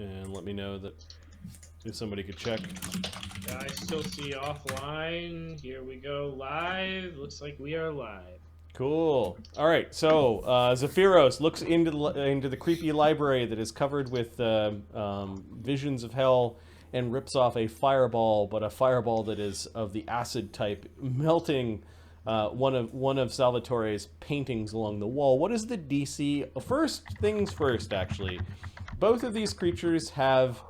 and let me know that if somebody could check. I still see offline. Here we go, live. Looks like we are live. Cool. All right. So Zephyros looks into the creepy library that is covered with visions of hell, and rips off a fireball, but a fireball that is of the acid type, melting one of Salvatore's paintings along the wall. What is the DC? First things first, actually. Both of these creatures have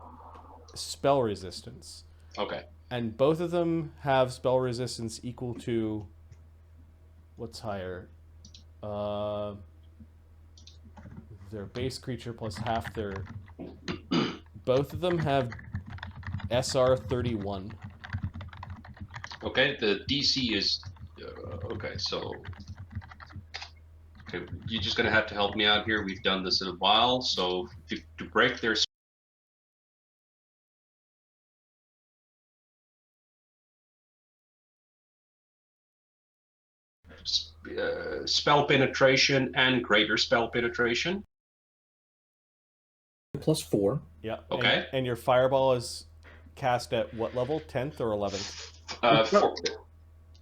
spell resistance. Okay. And both of them have spell resistance equal to... What's higher? Their base creature plus half their... Both of them have SR31. Okay, the DC is... okay, so... Okay, you're just going to have to help me out here. We've done this in a while, so to break their... spell penetration and greater spell penetration. Plus 4. Yeah. Okay. And your fireball is cast at what level? 10th or 11th?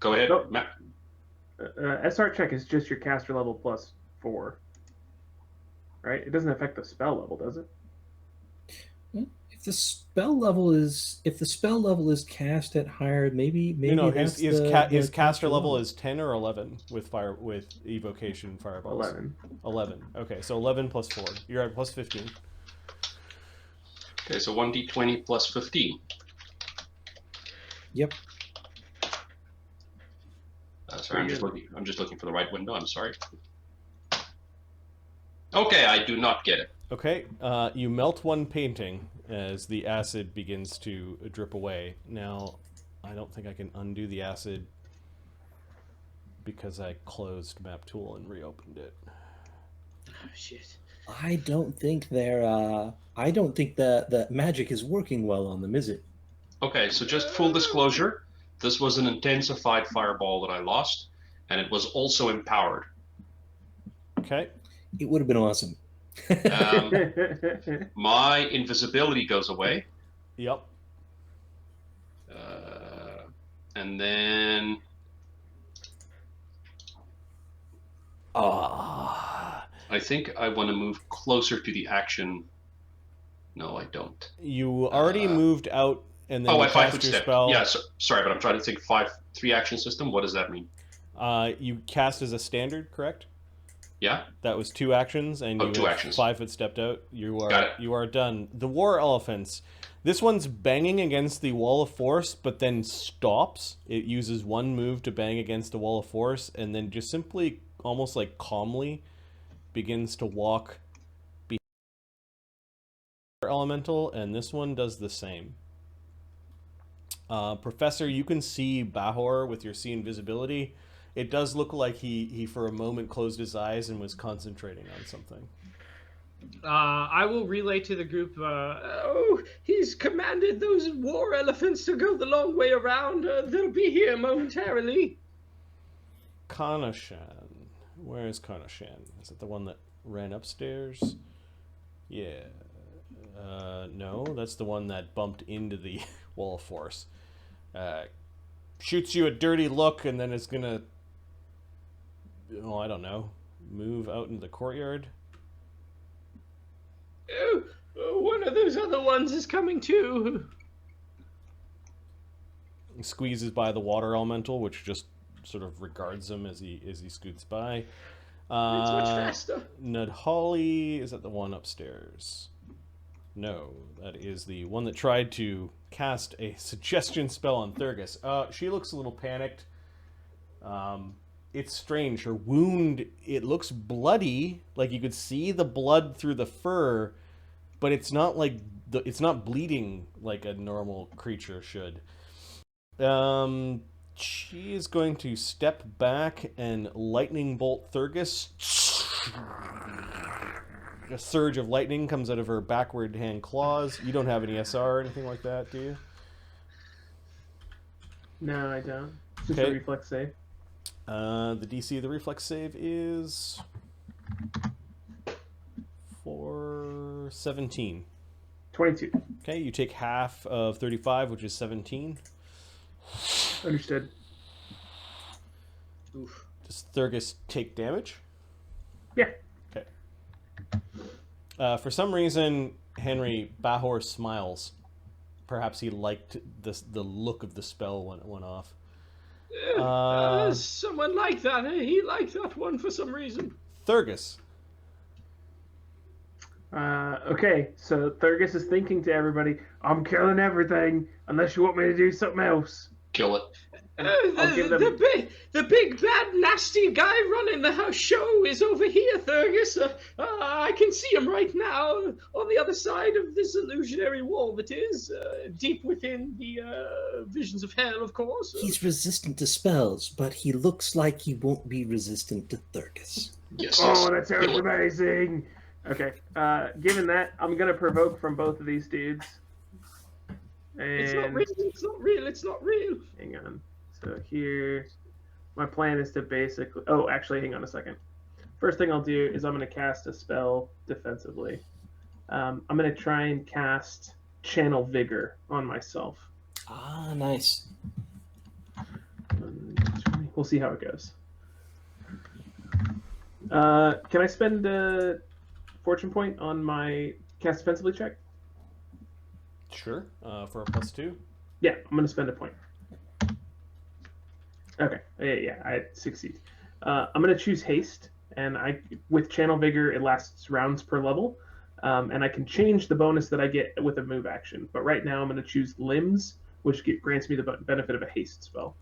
Go ahead, Nope. Matt. SR check is just your caster level plus 4. Right? It doesn't affect the spell level, does it? If the spell level is cast at higher, maybe No, that's his caster level is 10 or 11 with evocation fireballs. 11. 11. Okay, so 11 plus 4. You're at plus 15. Okay, so 1d20 plus 15. Yep. Sorry, I'm just looking for the right window. I'm sorry. Okay, I do not get it. Okay, you melt one painting as the acid begins to drip away. Now, I don't think I can undo the acid because I closed Map Tool and reopened it. Oh, shit. I don't think the magic is working well on them, is it? Okay, so just full disclosure, this was an intensified fireball that I lost, and it was also empowered. Okay. It would have been awesome. My invisibility goes away. Yep. And then... I think I want to move closer to the action. No, I don't. You already moved out and then I you 5 cast foot your step. spell. Yeah, sorry, but I'm trying to think 3 action system. What does that mean? You cast as a standard, correct? Yeah? That was 2 actions, and you 2 have actions. 5 foot stepped out. Got it. You are done. The war elephants. This one's banging against the wall of force, but then stops. It uses 1 move to bang against the wall of force, and then just simply, almost like calmly, begins to walk behind the elemental, and this one does the same. Professor, you can see Bahor with your see invisibility. It does look like he for a moment closed his eyes and was concentrating on something. I will relay to the group, he's commanded those war elephants to go the long way around. They'll be here momentarily. Kanashan. Where is Kanashan? Is it the one that ran upstairs? Yeah. No, that's the one that bumped into the wall of force. Shoots you a dirty look and then is gonna... I don't know. Move out into the courtyard. One of those other ones is coming too. Squeezes by the water elemental, which just sort of regards him as he scoots by. It's much faster. Nudholly, is that the one upstairs? No, that is the one that tried to cast a suggestion spell on Thurgus. She looks a little panicked. It's strange. Her wound, it looks bloody, like you could see the blood through the fur, but it's not like it's not bleeding like a normal creature should. She is going to step back and lightning bolt Thurgus. A surge of lightning comes out of her backward hand claws. You don't have any SR or anything like that, do you? No, I don't. It's just Okay. a reflex save. The DC of the reflex save is 417. 22. Okay, you take half of 35, which is 17. Understood. Oof. Does Thurgus take damage? Yeah. Okay. For some reason, Henry, Bahor smiles. Perhaps he liked the look of the spell when it went off. Someone like that. He liked that one for some reason. Thurgus. Okay, so Thurgus is thinking to everybody, I'm killing everything unless you want me to do something else. Kill it. I'll give them... the big bad nasty guy running the show is over here, Thurgus. I can see him right now on the other side of this illusionary wall that is deep within the visions of hell, of course. He's resistant to spells, but he looks like he won't be resistant to Thurgus. Yes. Oh, that sounds amazing. Okay, given that, I'm going to provoke from both of these dudes. And... It's not real, it's not real, it's not real. Hang on. So here, my plan is to basically... Oh, actually, hang on a second. First thing I'll do is I'm going to cast a spell defensively. I'm going to try and cast Channel Vigor on myself. Ah, nice. We'll see how it goes. Can I spend a fortune point on my cast defensively check? Sure. For a +2. Yeah, I'm going to spend a point. Okay. Yeah, I succeed. I'm going to choose Haste, and with Channel Vigor, it lasts rounds per level, and I can change the bonus that I get with a move action. But right now, I'm going to choose Limbs, which grants me the benefit of a Haste spell.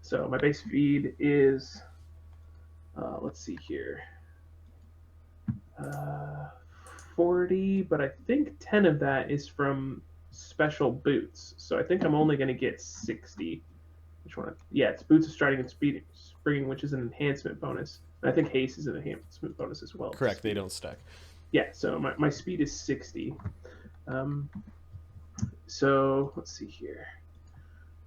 So my base speed is, let's see here, 40, but I think 10 of that is from special boots. So I think I'm only going to get 60. Which one? Yeah, it's Boots of Striding and Springing, which is an enhancement bonus. And I think Haste is an enhancement bonus as well. Correct, they don't stack. Yeah, so my speed is 60. So let's see here.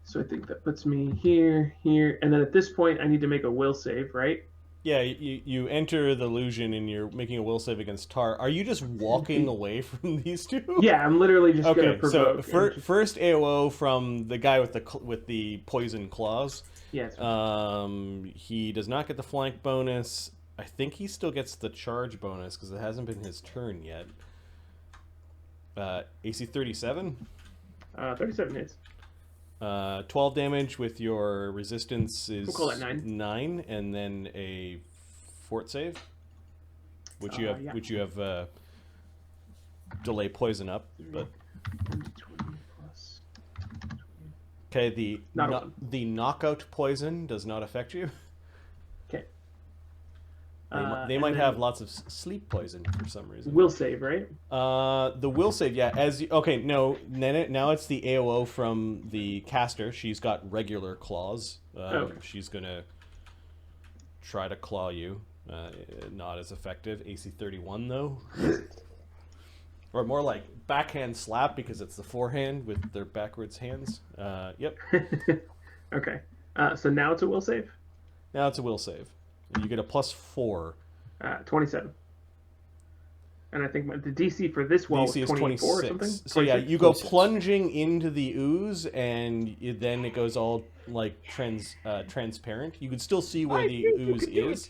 So I think that puts me here, and then at this point I need to make a will save, right? Yeah, you enter the illusion and you're making a will save against Tar. Are you just walking away from these two? Yeah, I'm literally just going to Okay, provoke. so first AOO from the guy with the poison claws. Yes. He does not get the flank bonus. I think he still gets the charge bonus because it hasn't been his turn yet. AC 37? 37 hits. 12 damage with your resistance is We'll call it 9, and then a fort save, which you have delay poison up. But okay, the knockout poison does not affect you. Okay. They might have lots of sleep poison for some reason. Will save, right? The will save, yeah. Now it's the AOO from the caster. She's got regular claws. Okay. She's gonna try to claw you. Not as effective. AC 31 though, or more like backhand slap because it's the forehand with their backwards hands. Yep. Okay. So now it's a will save. Now it's a will save. You get a +4. 27. And I think the DC for this wall DC was is 24 or 26. something? So yeah, you go plunging into the ooze, and then it goes all like transparent. You can still see where the ooze is.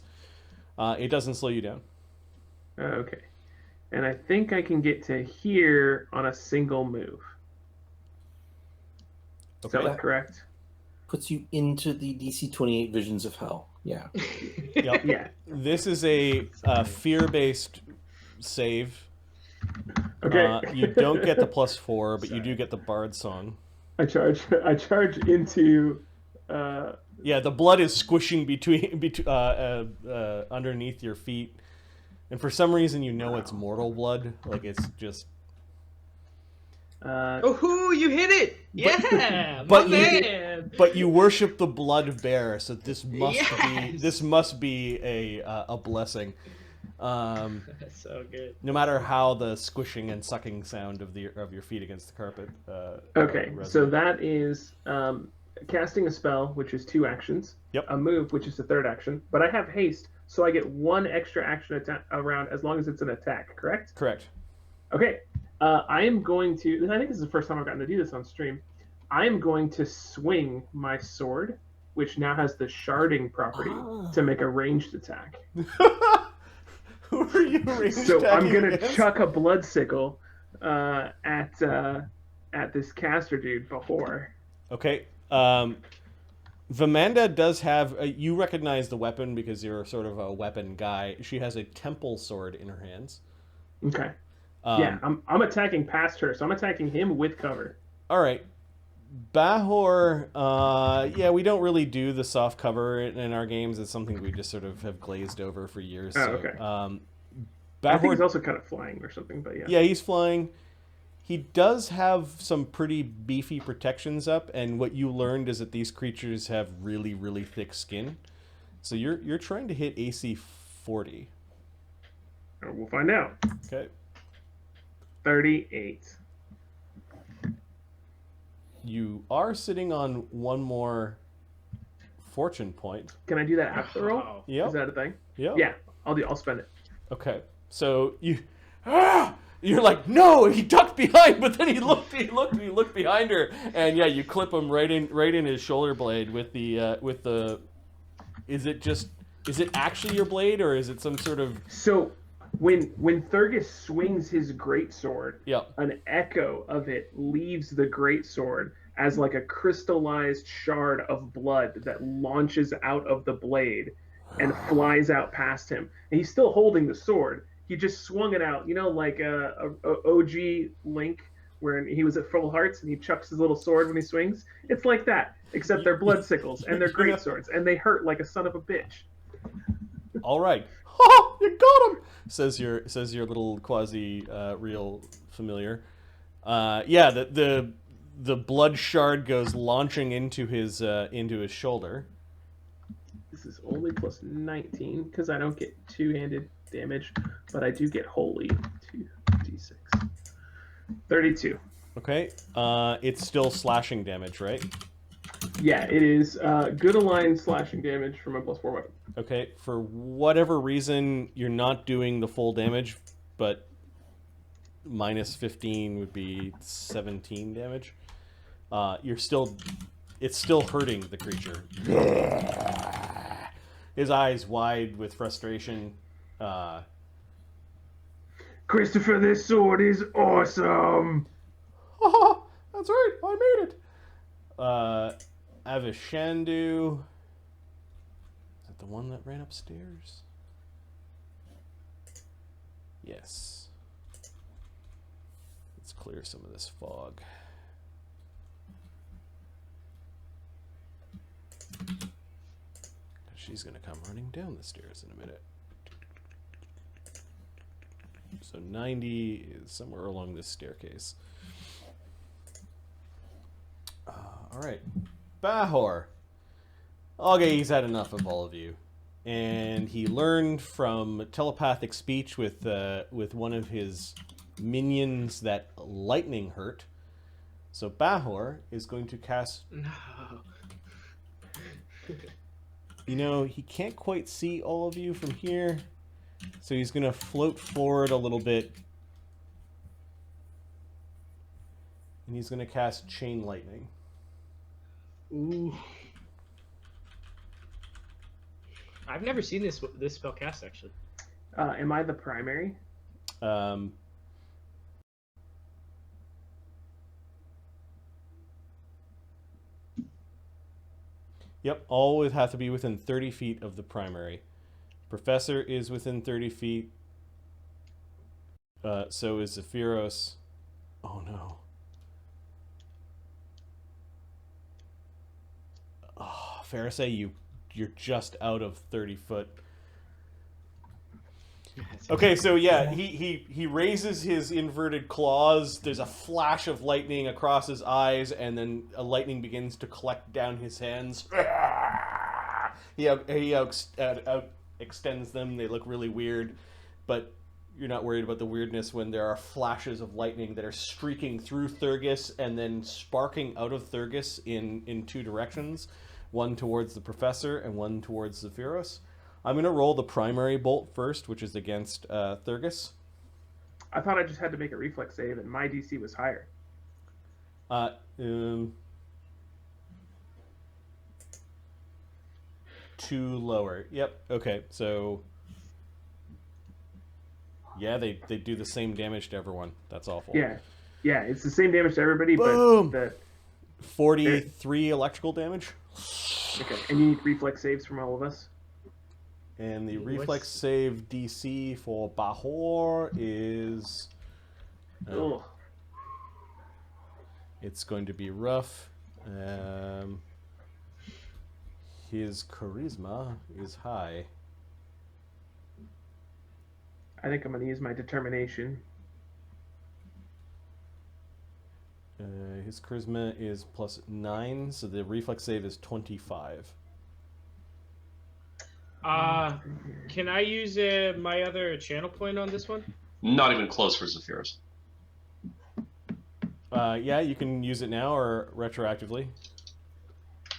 It doesn't slow you down. Okay. And I think I can get to here on a single move. Okay. Is that correct? Puts you into the DC 28 Visions of Hell. Yeah. Yep. Yeah. This is a fear-based save. Okay. You don't get the +4, but you do get the Bard Song. I charge into. Yeah, the blood is squishing underneath your feet, and for some reason you know it's mortal blood. Like it's just. Oh, you hit it! Yeah, But you worship the blood bear, so this must be a blessing. That's so good. No matter how the squishing and sucking sound of your feet against the carpet. Okay, so that is casting a spell, which is 2 actions. Yep. A move, which is the 3rd action. But I have haste, so I get 1 extra action around as long as it's an attack. Correct? Correct. Okay. I am going to. I think this is the first time I've gotten to do this on stream. I am going to swing my sword, which now has the sharding property, to make a ranged attack. Who are you ranged So I'm gonna against? chuck a blood sickle at this caster dude, Bahor. Okay. Vamanda does have. You recognize the weapon because you're sort of a weapon guy. She has a temple sword in her hands. Okay. Yeah, I'm attacking past her, so I'm attacking him with cover. All right. Bahor, yeah, we don't really do the soft cover in our games. It's something we just sort of have glazed over for years. Oh, so, okay. Bahor, I think he's also kind of flying or something, but yeah. Yeah, he's flying. He does have some pretty beefy protections up, and what you learned is that these creatures have really, really thick skin. So you're trying to hit AC 40. We'll find out. Okay. 38. You are sitting on one more fortune point. Can I do that after the roll? Wow. Yep. Is that a thing? Yep. Yeah, I'll spend it. Okay. So you're like, no, he ducked behind, but then he looked behind her, and yeah, you clip him right in his shoulder blade with the. Is it actually your blade, or is it some sort of? So when Thurgus swings his greatsword, Yep. an echo of it leaves the greatsword as like a crystallized shard of blood that launches out of the blade and flies out past him. And he's still holding the sword. He just swung it out, like a OG Link, where he was at full hearts and he chucks his little sword when he swings. It's like that, except they're blood sickles and they're great swords, and they hurt like a son of a bitch. All right. Ha! You got him. Says your little quasi real familiar. Yeah. The blood shard goes launching into his shoulder. This is only plus 19 because I don't get two-handed damage, but I do get holy 2d6. 32. Okay. It's still slashing damage, right? Yeah, it is good aligned slashing damage from a +4 weapon. Okay. For whatever reason, you're not doing the full damage, but minus 15 would be 17 damage. It's still hurting the creature. His eyes wide with frustration. Christopher, this sword is awesome! Haha, that's right, I made it. Avishandu. Is that the one that ran upstairs? Yes. Let's clear some of this fog. She's gonna come running down the stairs in a minute. So 90 is somewhere along this staircase. All right, Bahor. Okay, he's had enough of all of you, and he learned from telepathic speech with one of his minions that lightning hurt. So Bahor is going to cast. No. He can't quite see all of you from here, so he's going to float forward a little bit, and he's going to cast Chain Lightning. Ooh. I've never seen this spell cast, actually. Am I the primary? Yep, all would have to be within 30 feet of the primary. Professor is within 30 feet. So is Zephyros. Oh no. Oh, Pharisee, you're just out of 30 foot. Okay, so yeah, he raises his inverted claws. There's a flash of lightning across his eyes, and then a lightning begins to collect down his hands. He extends them. They look really weird, but you're not worried about the weirdness when there are flashes of lightning that are streaking through Thurgus and then sparking out of Thurgus in two directions, one towards the Professor and one towards Zephyros. I'm going to roll the primary bolt first, which is against Thurgus. I thought I just had to make a reflex save, and my DC was higher. Two lower. Yep. Okay. So yeah, they do the same damage to everyone. That's awful. Yeah, it's the same damage to everybody, Boom! but 43 electrical damage. okay. And you need reflex saves from all of us. And the reflex save DC for Bahor is... Ugh. It's going to be rough. His charisma is high. I think I'm going to use my determination. His charisma is +9, so the reflex save is 25. Can I use my other channel point on this one? Not even close for Zephyros. Yeah, you can use it now or retroactively.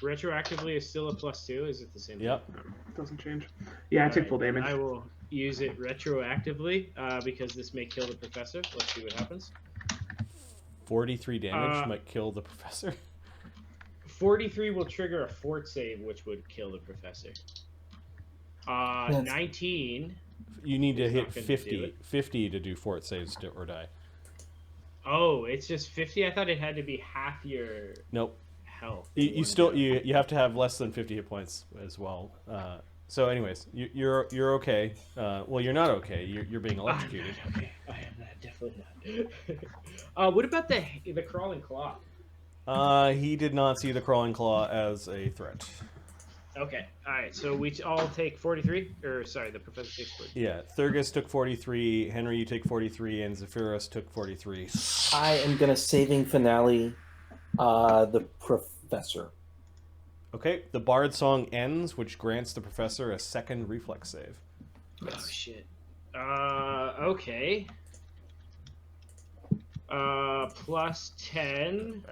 Retroactively is still a +2. Is it the same? Yep. Doesn't change. Yeah, I took full damage. I will use it retroactively because this may kill the professor. Let's see what happens. 43 damage might kill the professor. 43 will trigger a fort save, which would kill the professor. 19. You need to It's hit not gonna 50 to do fort saves or die. Oh, it's just 50? I thought it had to be half your Nope. health. You still you have to have less than 50 hit points as well. So anyways, you're okay. Well, you're not okay. You're being electrocuted. Okay, I am not, definitely not. What about the crawling claw? He did not see the crawling claw as a threat. Okay, all right. So we all take 43, or sorry, the professor takes 43. Yeah, Thurgus took 43. Henry, you take 43, and Zephyros took 43. I am gonna saving finale the professor. Okay, the bard song ends, which grants the professor a second reflex save. Oh shit. Okay. +10.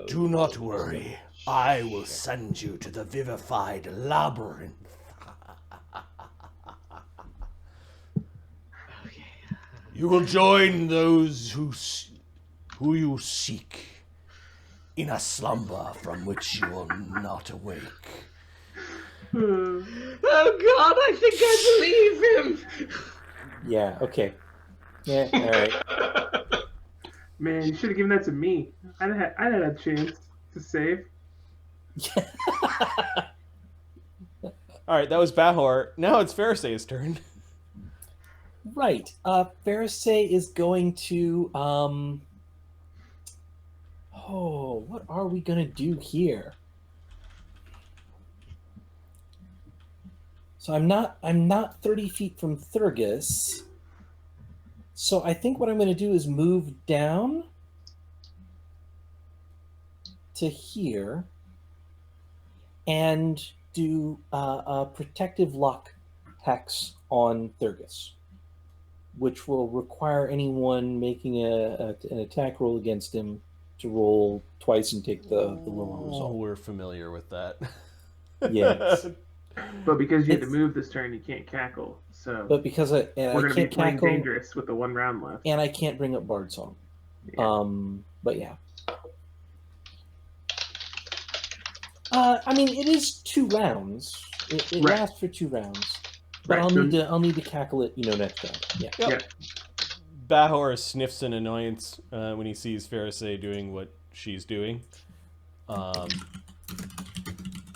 Do not worry. I will send you to the vivified labyrinth. Okay. You will join those who you seek in a slumber from which you will not awake. Oh God, I think I believe him. Yeah. Okay. Yeah. All right. Man, you should have given that to me. I'd had a chance to save. All right, that was Bahor. Now it's Pharisai's turn. Right. Pharisee is going to what are we gonna do here? So I'm not 30 feet from Thurgus. So I think what I'm gonna do is move down to here and do a protective lock hex on Thurgus, which will require anyone making an attack roll against him to roll twice and take the lower Oh, result. we're familiar with that. Yes. But because you had to It's- move this turn, you can't cackle. So But because I we're going to be can't playing cackle dangerous with the 1 round left. and I can't bring up Bard Song. Yeah. But yeah. I mean, it is 2 rounds. It Right. lasts for 2 rounds. But Right, I'll need to cackle it, next round. Yeah. Yeah. Bahor sniffs in annoyance when he sees Pharisee doing what she's doing.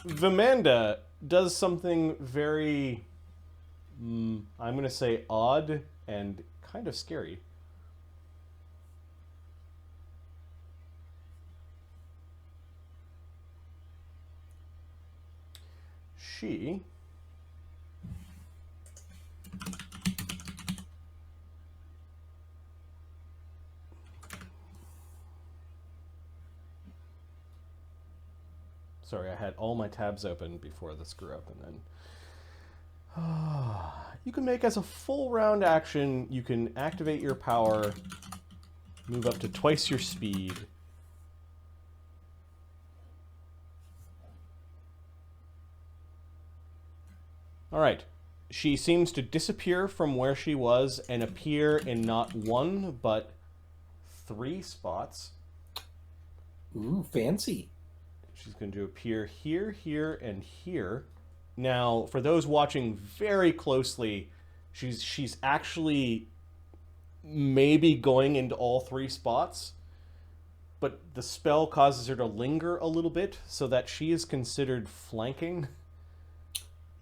Vamanda does something very, I'm going to say odd and kind of scary. She Sorry, I had all my tabs open before the screw up, and then you can make as a full round action. You can activate your power, move up to twice your speed. All right, she seems to disappear from where she was and appear in not 1 but 3 spots. Ooh, fancy. She's going to appear here, here, and here. Now, for those watching very closely, she's actually maybe going into all 3 spots, but the spell causes her to linger a little bit, so that she is considered flanking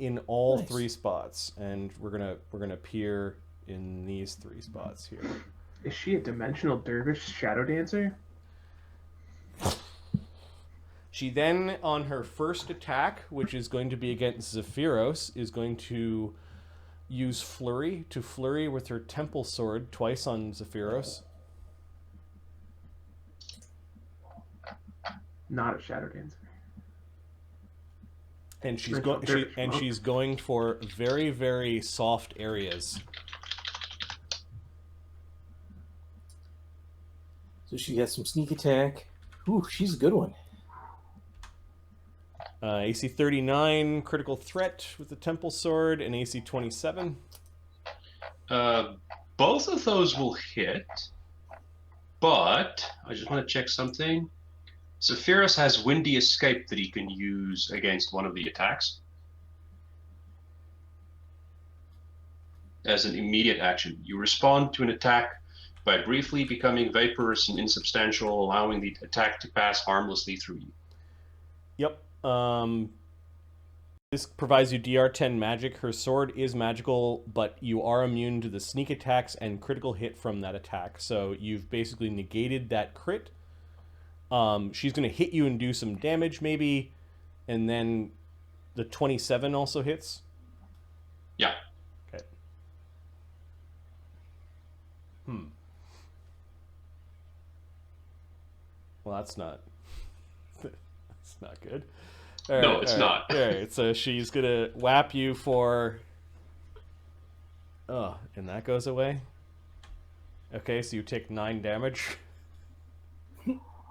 in all 3 spots, and we're gonna appear in these 3 spots here. Is she a dimensional dervish shadow dancer? She then, on her first attack, which is going to be against Zephyros, is going to use Flurry to flurry with her Temple Sword twice on Zephyros. Not a shadow dancer. And she's going for very, very soft areas. So she has some sneak attack. Ooh, she's a good one. AC 39, critical threat with the Temple Sword, and AC 27. Both of those will hit, but I just want to check something. Zephyros has Windy Escape that he can use against one of the attacks as an immediate action. You respond to an attack by briefly becoming vaporous and insubstantial, allowing the attack to pass harmlessly through you. Yep. This provides you DR10 magic. Her sword is magical, but you are immune to the sneak attacks and critical hit from that attack. So you've basically negated that crit. She's going to hit you and do some damage, maybe, and then the 27 also hits. Yeah. Okay. Well, that's not good. No, it's not. All right, so she's gonna whap you for. Oh, and that goes away. Okay, so you take 9 damage.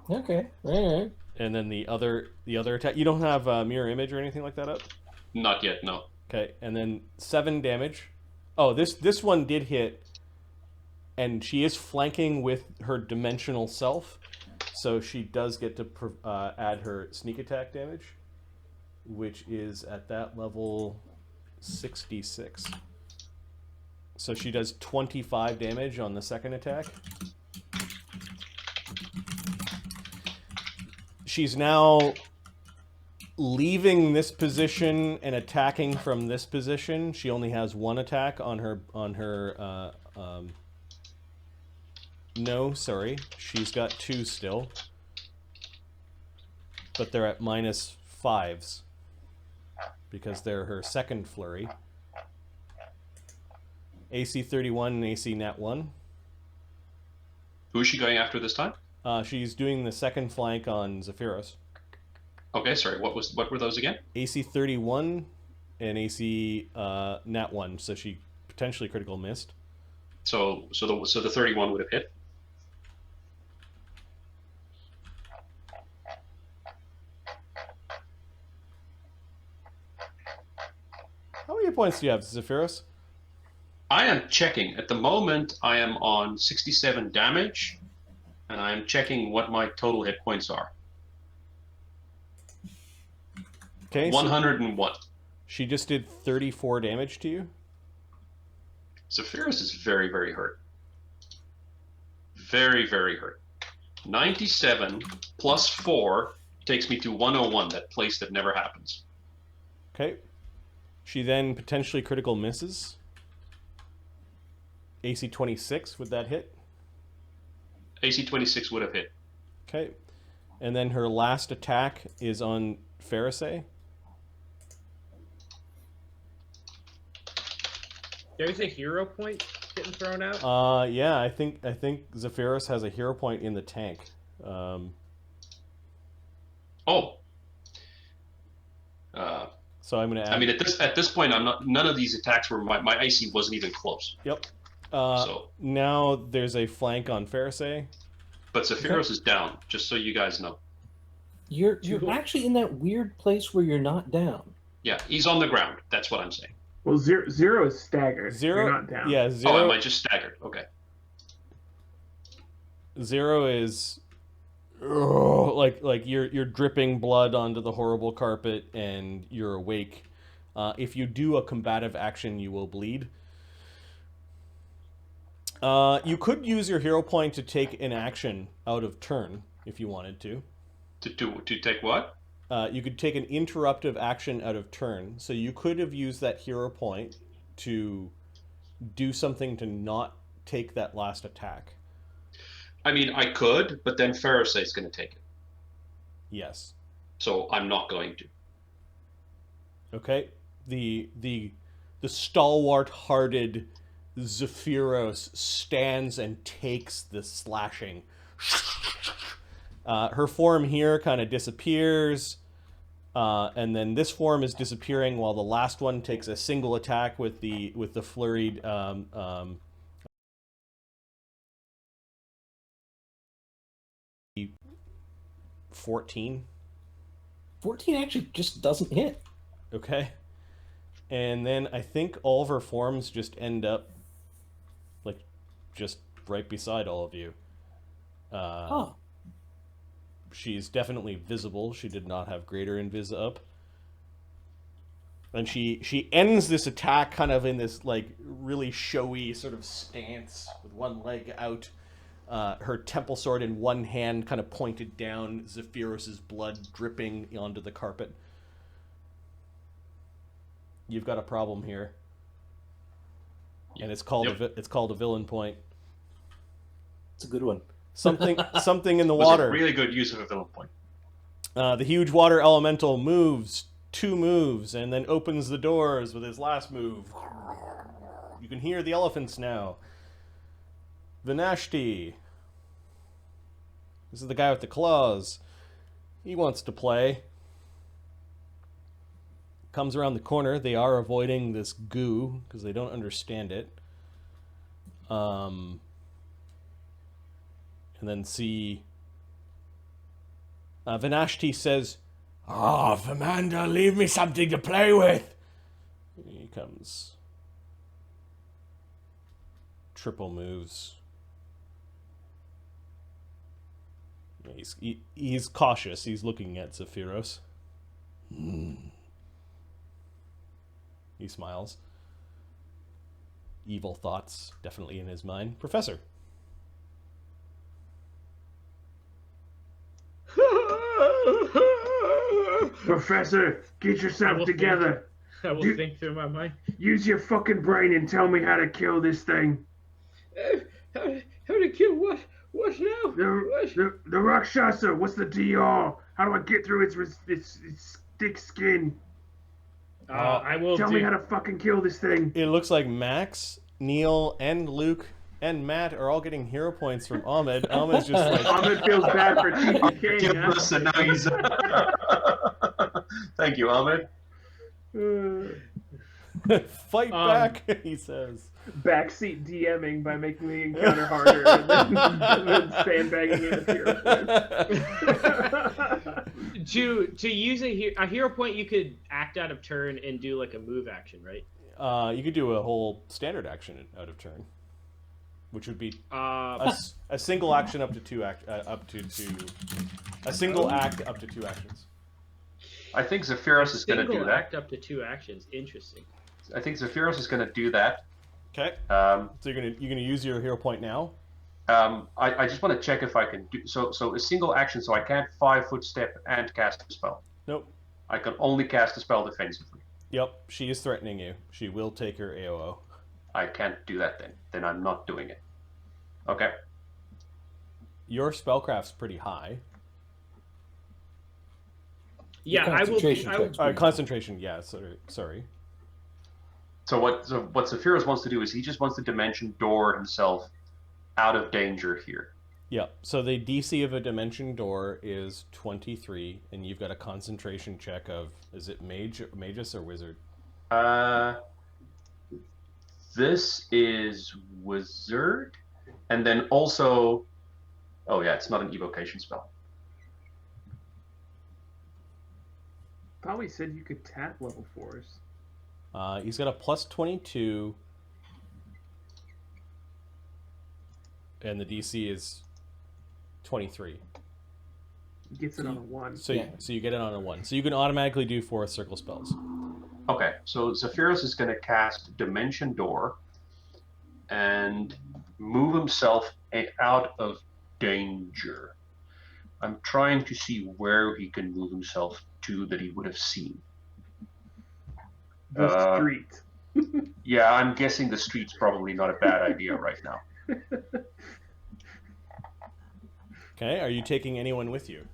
Okay, all right. And then the other attack. You don't have a mirror image or anything like that up? Not yet, no. Okay, and then 7 damage. Oh, this one did hit, and she is flanking with her dimensional self, so she does get to add her sneak attack damage, which is at that level 66. So she does 25 damage on the second attack. She's now leaving this position and attacking from this position. She only has 1 attack on her no, sorry. She's got 2 still. But they're at -5s because they're her second flurry. AC 31 and AC nat 1. Who is she going after this time? She's doing the second flank on Zephyros. Okay, sorry. What were those again? AC 31 and AC nat 1. So she potentially critical missed. So the 31 would have hit. How many points do you have, Zephyros? I am checking. At the moment, I am on 67 damage, and I am checking what my total hit points are. Okay. 101. So she just did 34 damage to you. Zephyros is very, very hurt. Very, very hurt. 97 plus 4 takes me to 101, that place that never happens. Okay. She then potentially critical misses. AC 26, would that hit? AC 26 would have hit. Okay. And then her last attack is on Pharisee. There's a hero point getting thrown out. Yeah, I think Zephyros has a hero point in the tank. So I'm gonna add... I mean, at this point, I'm not. None of these attacks were my AC wasn't even close. Yep. So now there's a flank on Pharisee. But Zephyros is down, just so you guys know. You're actually in that weird place where you're not down. Yeah, he's on the ground. That's what I'm saying. Well, zero is staggered. Zero, You're not down. yeah, Oh, zero. am I just staggered? Okay. 0 is like you're dripping blood onto the horrible carpet and you're awake. If you do a combative action, you will bleed. You could use your hero point to take an action out of turn if you wanted to. To take what? You could take an interruptive action out of turn. So you could have used that hero point to do something to not take that last attack. I mean, I could, but then Pharaoh is going to take it. Yes. So I'm not going to. Okay. The stalwart-hearted Zephyros stands and takes the slashing. Her form here kind of disappears, and then this form is disappearing while the last one takes a single attack with the flurried 14. 14 actually just doesn't hit. Okay. And then I think all of her forms just end up like just right beside all of you. She's definitely visible. She did not have greater invis up. And she ends this attack kind of in this like really showy sort of stance with one leg out. Her temple sword in one hand kind of pointed down, Zephyros's blood dripping onto the carpet. You've got a problem here. And it's called it's called a villain point. It's a good one. Something in the Was water. a really good use of a villain point. The huge water elemental moves 2 moves and then opens the doors with his last move. You can hear the elephants now. Vinashti. This is the guy with the claws. He wants to play. Comes around the corner. They are avoiding this goo because they don't understand it. And then see... Vinashti says, Vamanda, leave me something to play with. Here he comes. Triple moves. He's cautious. He's looking at Zephyros. He smiles. Evil thoughts definitely in his mind. Professor. Professor, get yourself together. I will think through my mind. Use your fucking brain and tell me how to kill this thing. How to kill what? What now? The rakshasa. What's the DR? How do I get through its thick skin? I will Tell me how to fucking kill this thing. It looks like Max, Neil, and Luke and Matt are all getting hero points from Ahmed. Ahmed's just like... Ahmed feels bad for TPK. Listen, now he's... Thank you, Ahmed. Fight back, he says. Backseat DMing by making the encounter harder and then sandbagging it with hero points. To use a hero point, you could act out of turn and do like a move action, right? You could do a whole standard action out of turn, which would be a single action up to two a single act up to 2 actions. I think Zephyros is going to do Single that. act up to 2 actions. Interesting. I think Zephyros is going to do that. Okay. So you're gonna use your hero point now. I just want to check if I can do so a single action. So I can't 5-foot step and cast a spell. Nope. I can only cast a spell defensively. Yep. She is threatening you. She will take her AOO. I can't do that then. Then I'm not doing it. Okay. Your spellcraft's pretty high. Yeah, I will. Concentration. Yeah. Sorry. So what Zephyros wants to do is he just wants to dimension door himself out of danger here. Yeah. So the DC of a dimension door is 23, and you've got a concentration check of, is it magus or wizard? This is wizard, and then also, oh yeah, it's not an evocation spell. Thought we said you could tap level 4s. He's got a plus 22, and the DC is 23. Gets it on a 1. So, Yeah. so you get it on a 1. So you can automatically do 4 circle spells. Okay, so Zephyros is going to cast Dimension Door and move himself out of danger. I'm trying to see where he can move himself to that he would have seen. The street. Yeah, I'm guessing the street's probably not a bad idea right now. Okay, are you taking anyone with you?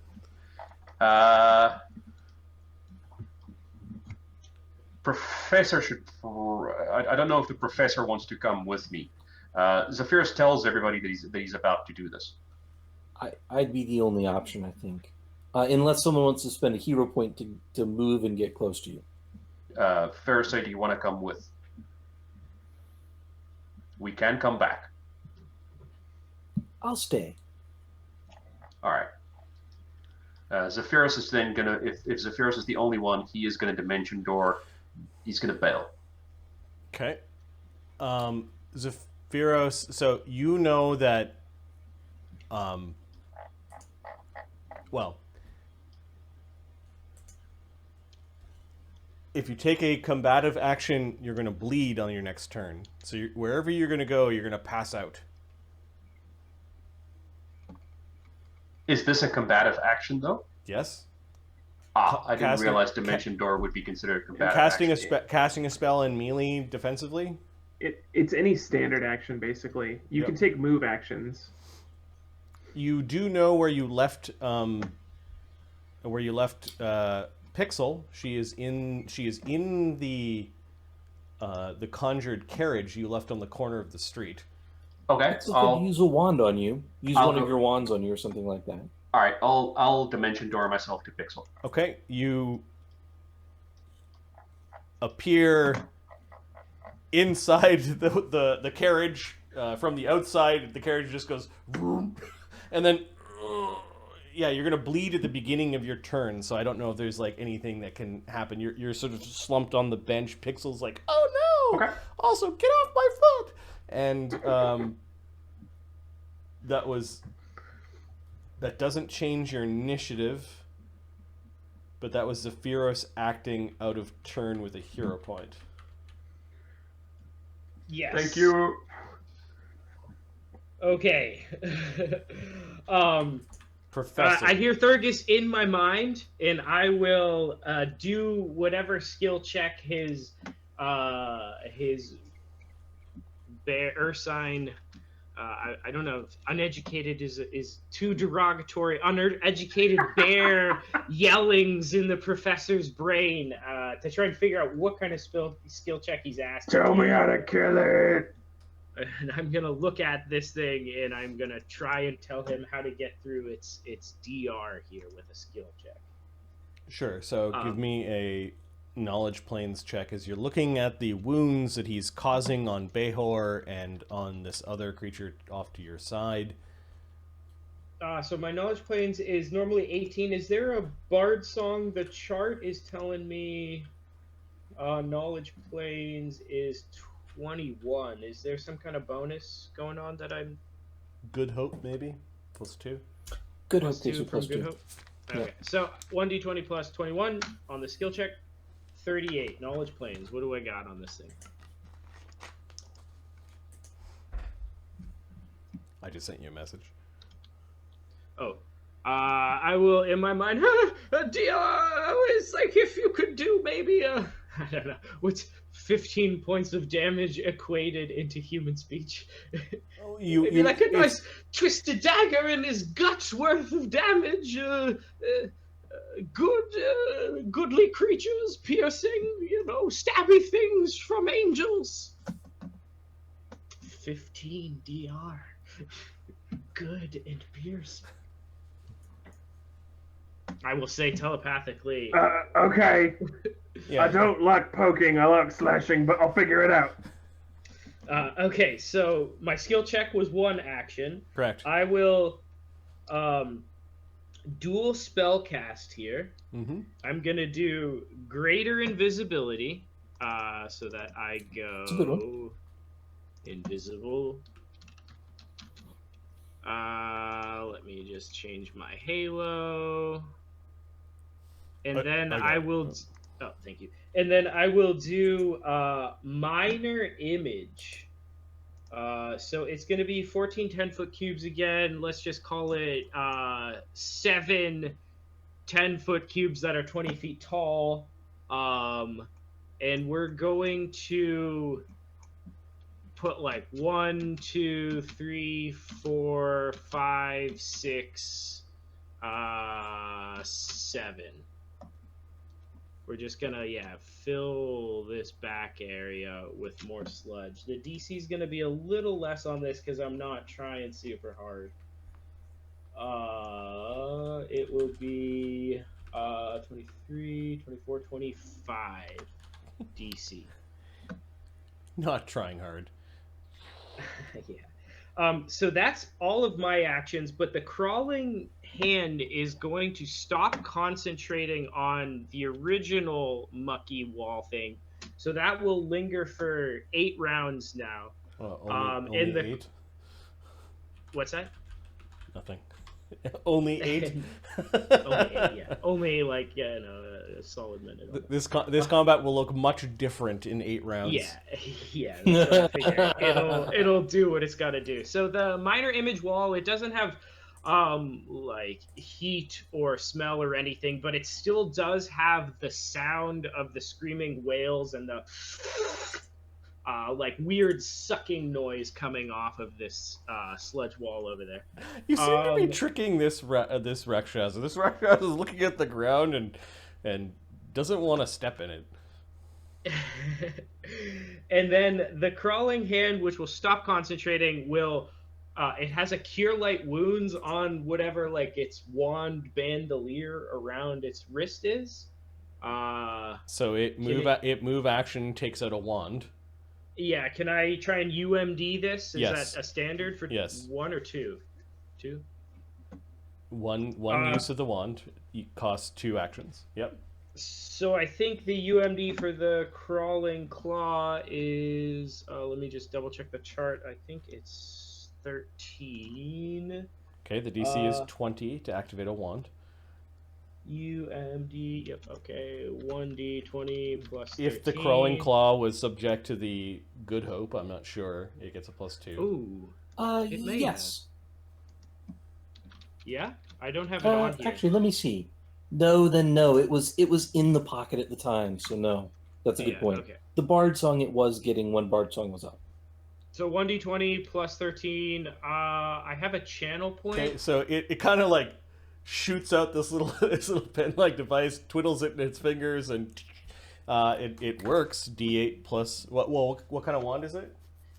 Professor should. I don't know if the professor wants to come with me. Zephyros tells everybody that he's about to do this. I'd be the only option, I think. Unless someone wants to spend a hero point to move and get close to you. Pharisee, do you want to come with? We can come back. I'll stay. All right. Zephyros is then gonna. If Zephyros is the only one, he is gonna Dimension Door. He's gonna bail. Okay. Zephyros, so you know that. Well, if you take a combative action, you're going to bleed on your next turn. So wherever you're going to go, you're going to pass out. Is this a combative action though? Yes. I didn't Casting- realize Dimension Door would be considered a combative Casting action. casting a spell in melee defensively. It's any standard action, basically. You Yep. can take move actions. You do know where you left Pixel. She is in the conjured carriage you left on the corner of the street. Okay, So could use a wand on you. Use I'll one go- of your wands on you or something like that. all right. I'll Dimension Door myself to Pixel. Okay, you appear inside the carriage. From the outside, the carriage just goes, vroom, and then, yeah, you're gonna bleed at the beginning of your turn. So I don't know if there's like anything that can happen. You're sort of slumped on the bench. Pixel's like, oh no! Okay. Also, get off my foot! And that doesn't change your initiative. But that was Zephyros acting out of turn with a hero point. Yes. Thank you. Okay. Professor. I hear Thurgus in my mind, and I will do whatever skill check his bear sign. I don't know. If uneducated is too derogatory. Uneducated bear yellings in the professor's brain to try and figure out what kind of skill check he's asked. Tell me how to kill it. And I'm gonna look at this thing and I'm gonna try and tell him how to get through its DR here with a skill check. Sure. So give me a knowledge planes check as you're looking at the wounds that he's causing on Bahor and on this other creature off to your side. So my knowledge planes is normally 18. Is there a bard song? The chart is telling me knowledge planes is 21. Is there some kind of bonus going on that I'm... Good Hope, maybe? +2? Good Plus hope takes you two from +2. Good Hope? Okay, so 1d20 plus 21 on the skill check. 38. Knowledge planes. What do I got on this thing? I just sent you a message. Oh. I will, in my mind, it's like if you could do maybe I don't know, what's 15 points of damage equated into human speech? Oh, Maybe like a nice twisted dagger in his guts worth of damage. Goodly creatures, piercing, stabby things from angels. 15 DR. Good and piercing. I will say telepathically. Okay. Yeah. I don't like poking, I like slashing, but I'll figure it out. Okay, so my skill check was one action. Correct. I will dual spell cast here. Mm-hmm. I'm gonna do greater invisibility. so that I It's a good one. go invisible. Let me just change my halo. And then I will. Oh, thank you. And then I will do minor image. So it's going to be 14 10-foot cubes again. Let's just call it 7 10-foot cubes that are 20 feet tall. And we're going to put like 1, 2, 3, 4, 5, 6, 7. We're just gonna fill this back area with more sludge. The DC is gonna be a little less on this because I'm not trying super hard. It will be 23, 24, 25 DC. Not trying hard. Yeah. So that's all of my actions, but the crawling hand is going to stop concentrating on the original mucky wall thing. So that will linger for 8 rounds now. Only and the 8? What's that? Nothing. Only 8? Only 8, yeah. Only a solid minute. This combat will look much different in 8 rounds. Yeah. That's what I figure. It'll do what it's got to do. So the minor image wall, it doesn't have like heat or smell or anything, but it still does have the sound of the screaming whales and the like weird sucking noise coming off of this sludge wall over there. You seem to be tricking this rakshasa. This rakshasa is looking at the ground and doesn't want to step in it. And then the crawling hand, which will stop concentrating, will it has a cure light wounds on whatever its wand bandolier around its wrist is. So it move action takes out a wand. Yeah, can I try and UMD this? Is Yes. that a standard for 1 or 2? 2? One use of the wand costs 2 actions. Yep. So I think the UMD for the crawling claw is let me just double check the chart. I think it's 13. Okay, the DC is 20 to activate a wand. UMD, yep, okay, 1d20 plus 13. If the crawling claw was subject to the Good Hope, I'm not sure. It gets a +2. Ooh. It may yes. Yeah? I don't have it on here. Actually, let me see. No, then no. It was in the pocket at the time, so no. That's a good point. Okay. The bard song it was getting when bard song was up. So 1d20 plus 13. I have a channel point. Okay, so it kind of shoots out this little pen-like device, twiddles it in its fingers, and it works. D8 plus what kind of wand is it?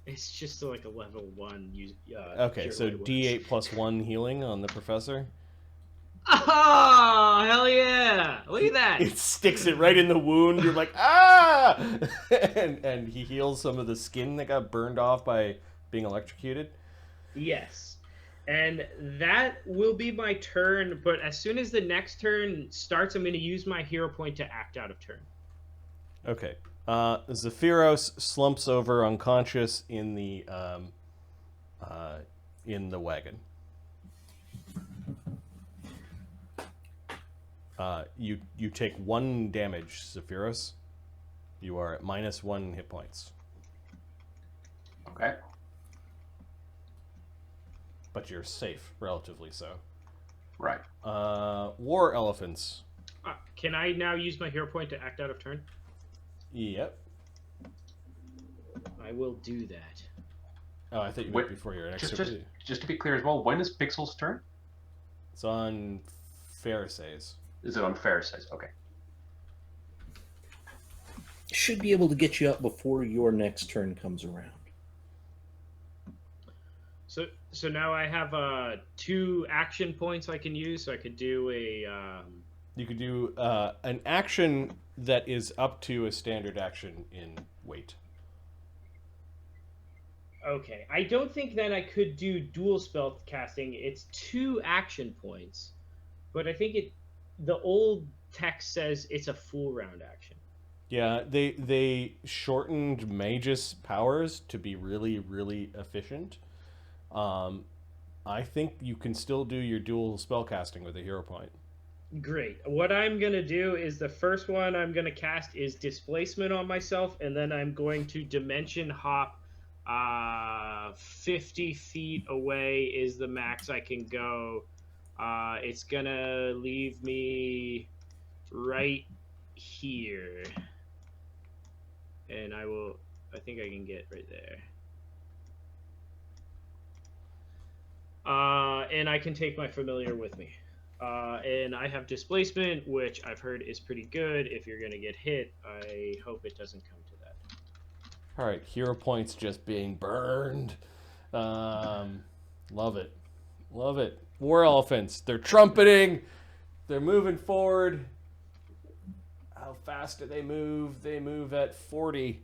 It's just a level 1. Okay, so D8 plus 1 healing on the professor. Oh, hell yeah! Look at that. It sticks it right in the wound. You're like, ah! and he heals some of the skin that got burned off by being electrocuted. Yes. And that will be my turn, but as soon as the next turn starts, I'm going to use my hero point to act out of turn. Okay. Zephyros slumps over unconscious in the wagon. You take 1 damage, Zephyros. You are at -1 hit points. Okay. But you're safe, relatively so. Right. War elephants. Can I now use my hero point to act out of turn? Yep. I will do that. Oh, I thought you meant before your next turn. Just to be clear as well, when is Pixel's turn? It's on Pharisees. Is it on Pharisees? Okay. Should be able to get you up before your next turn comes around. So now I have 2 action points I can use. So I could do a. You could do an action that is up to a standard action in weight. Okay, I don't think that I could do dual spell casting. It's 2 action points, but I think the old text says it's a full round action. Yeah, they shortened Magus' powers to be really, really efficient. I think you can still do your dual spellcasting with a hero point. Great. What I'm going to do is the first one I'm going to cast is Displacement on myself, and then I'm going to Dimension Hop 50 feet away is the max I can go. It's going to leave me right here. And I think I can get right there. And I can take my familiar with me. And I have Displacement, which I've heard is pretty good. If you're going to get hit, I hope it doesn't come to that. All right, hero points just being burned. Love it. Love it. War elephants. They're trumpeting. They're moving forward. How fast do they move? They move at 40.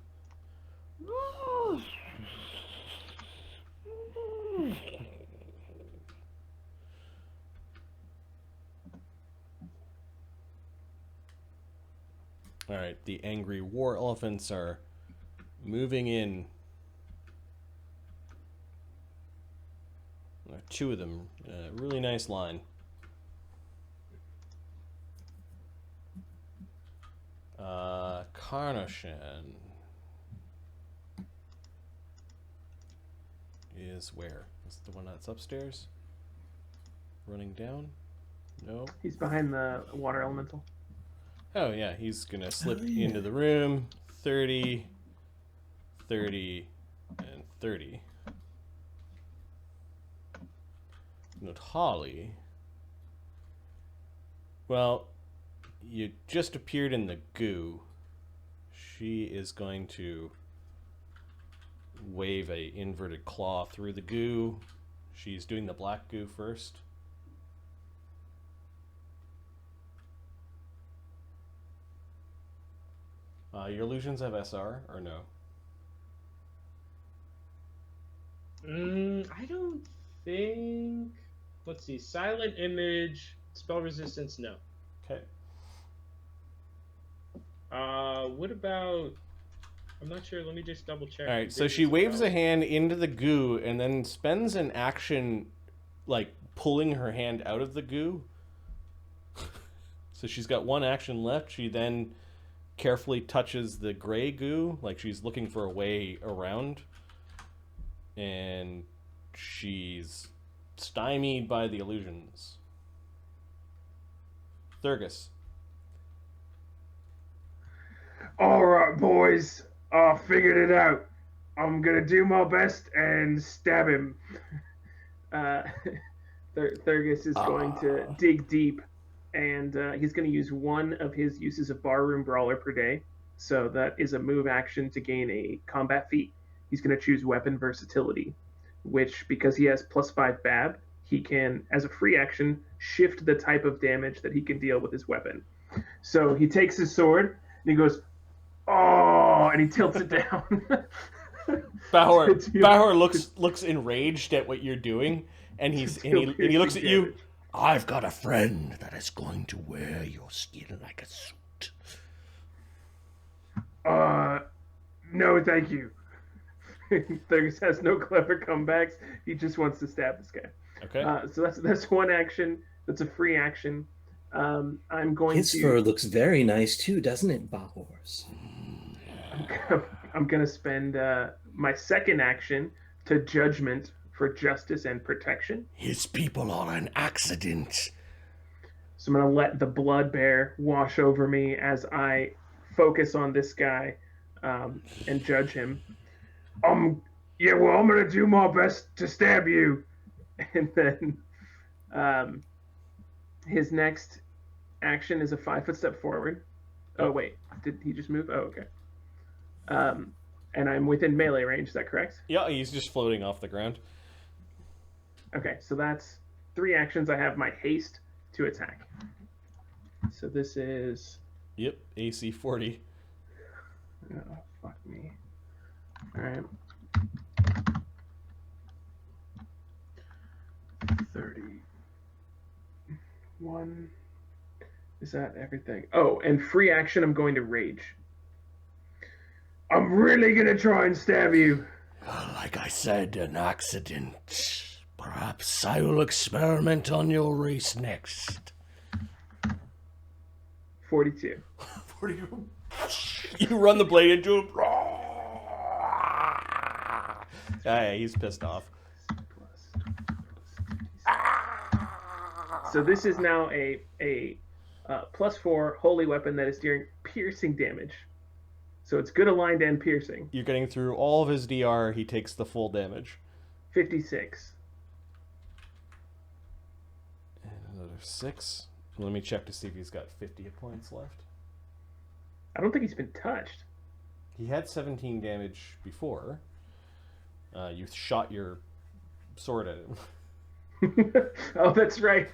All right, the angry war elephants are moving in. Two of them, really nice line. Karnashan is where? Is it the one that's upstairs? Running down? No. He's behind the water elemental. Oh yeah, he's gonna slip into the room. 30, 30, and 30. Note Holly. Well, you just appeared in the goo. She is going to wave a inverted claw through the goo. She's doing the black goo first. Your illusions have SR or no? I don't think. Let's see. Silent image, spell resistance, no. Okay. What about? I'm not sure. Let me just double check. All right. So she waves a hand into the goo and then spends an action, like pulling her hand out of the goo. So she's got one action left. She then carefully touches the gray goo, like she's looking for a way around, and she's stymied by the illusions. Thurgus. All right, boys. I figured it out. I'm gonna do my best and stab him. Thurgus is going to dig deep, and he's going to use one of his uses of Barroom Brawler per day. So that is a move action to gain a combat feat. He's going to choose Weapon Versatility, which, because he has +5 BAB, he can, as a free action, shift the type of damage that he can deal with his weapon. So he takes his sword and he goes, "Oh!" and he tilts it down. Bahor looks enraged at what you're doing, and he looks at you. I've got a friend that is going to wear your skin like a suit. No, thank you. Thurgus has no clever comebacks. He just wants to stab this guy. Okay. So that's one action. That's a free action. I'm going His fur looks very nice too, doesn't it, Bahor's? I'm going to spend my second action to Judgment for justice and protection. His people are an accident. So I'm going to let the blood bear wash over me as I focus on this guy and judge him. Yeah, well, I'm going to do my best to stab you. And then his next action is a 5-foot step forward. Oh, wait. Did he just move? Oh, okay. And I'm within melee range. Is that correct? Yeah, he's just floating off the ground. Okay, so that's 3 actions. I have my haste to attack. So this is... Yep, AC 40. Oh, fuck me. All right. 31. Is that everything? Oh, and free action, I'm going to rage. I'm really gonna try and stab you. Like I said, an accident. Perhaps I will experiment on your race next. 42. You run the blade into him. Yeah, he's pissed off. So this is now a +4 holy weapon that is dealing piercing damage. So it's good aligned and piercing. You're getting through all of his DR. He takes the full damage. 56. And another 6. Let me check to see if he's got 50 hit points left. I don't think he's been touched. He had 17 damage before. You shot your sword at him. Oh, that's right.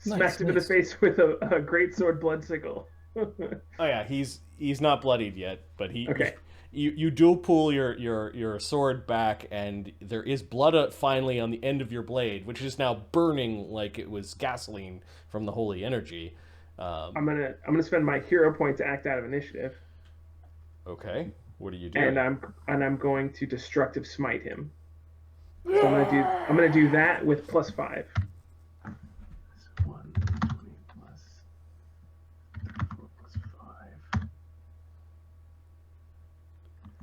Smacked Nice, him in the nice. face with a great sword blood sickle. Oh yeah, he's not bloodied yet, but he. Okay. You dual pull your sword back, and there is blood finally on the end of your blade, which is now burning like it was gasoline from the holy energy. I'm gonna spend my hero point to act out of initiative, Okay, what are you doing? and I'm going to destructive smite him. So I'm gonna do that with +5. So 120 plus 4 plus 5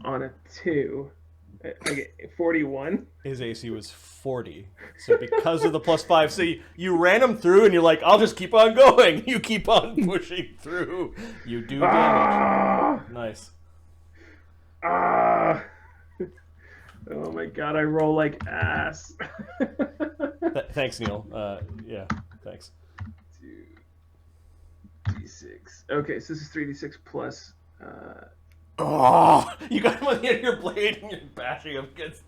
on a 2. I get 41. His AC was 40, so because of the +5, so you ran him through, and you're like, I'll just keep on going. You keep on pushing through. You do damage. Ah! Nice. Ah! Oh my god, I roll like ass. Thanks, Neil. Yeah, thanks. 2d6. Okay, so this is 3d6 plus. Oh, you got him on the end of your blade, and you're bashing him against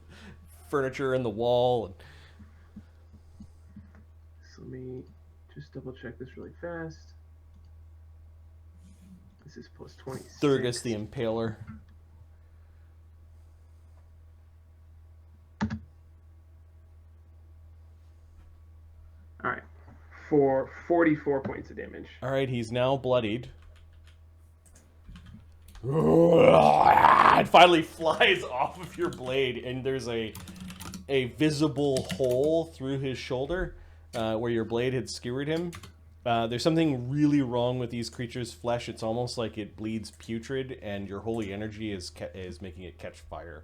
furniture and the wall. So let me just double check this really fast. This is plus 26. Thurgus the Impaler. All right, for 44 points of damage. All right, he's now bloodied. It finally flies off of your blade, and there's a visible hole through his shoulder where your blade had skewered him. There's something really wrong with these creatures' flesh. It's almost like it bleeds putrid, and your holy energy is making it catch fire.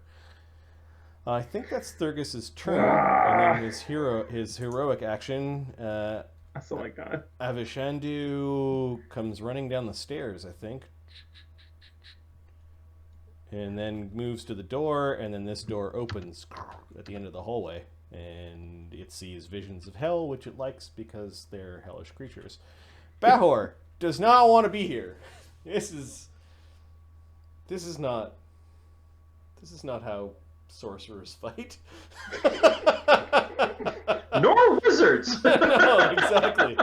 I think that's Thurgus's turn, and then his heroic action. That's all I got. Avishandu comes running down the stairs, I think. And then moves to the door, and then this door opens at the end of the hallway. And it sees visions of hell, which it likes because they're hellish creatures. Bahor does not want to be here. This is not how sorcerers fight. Nor wizards. No, exactly.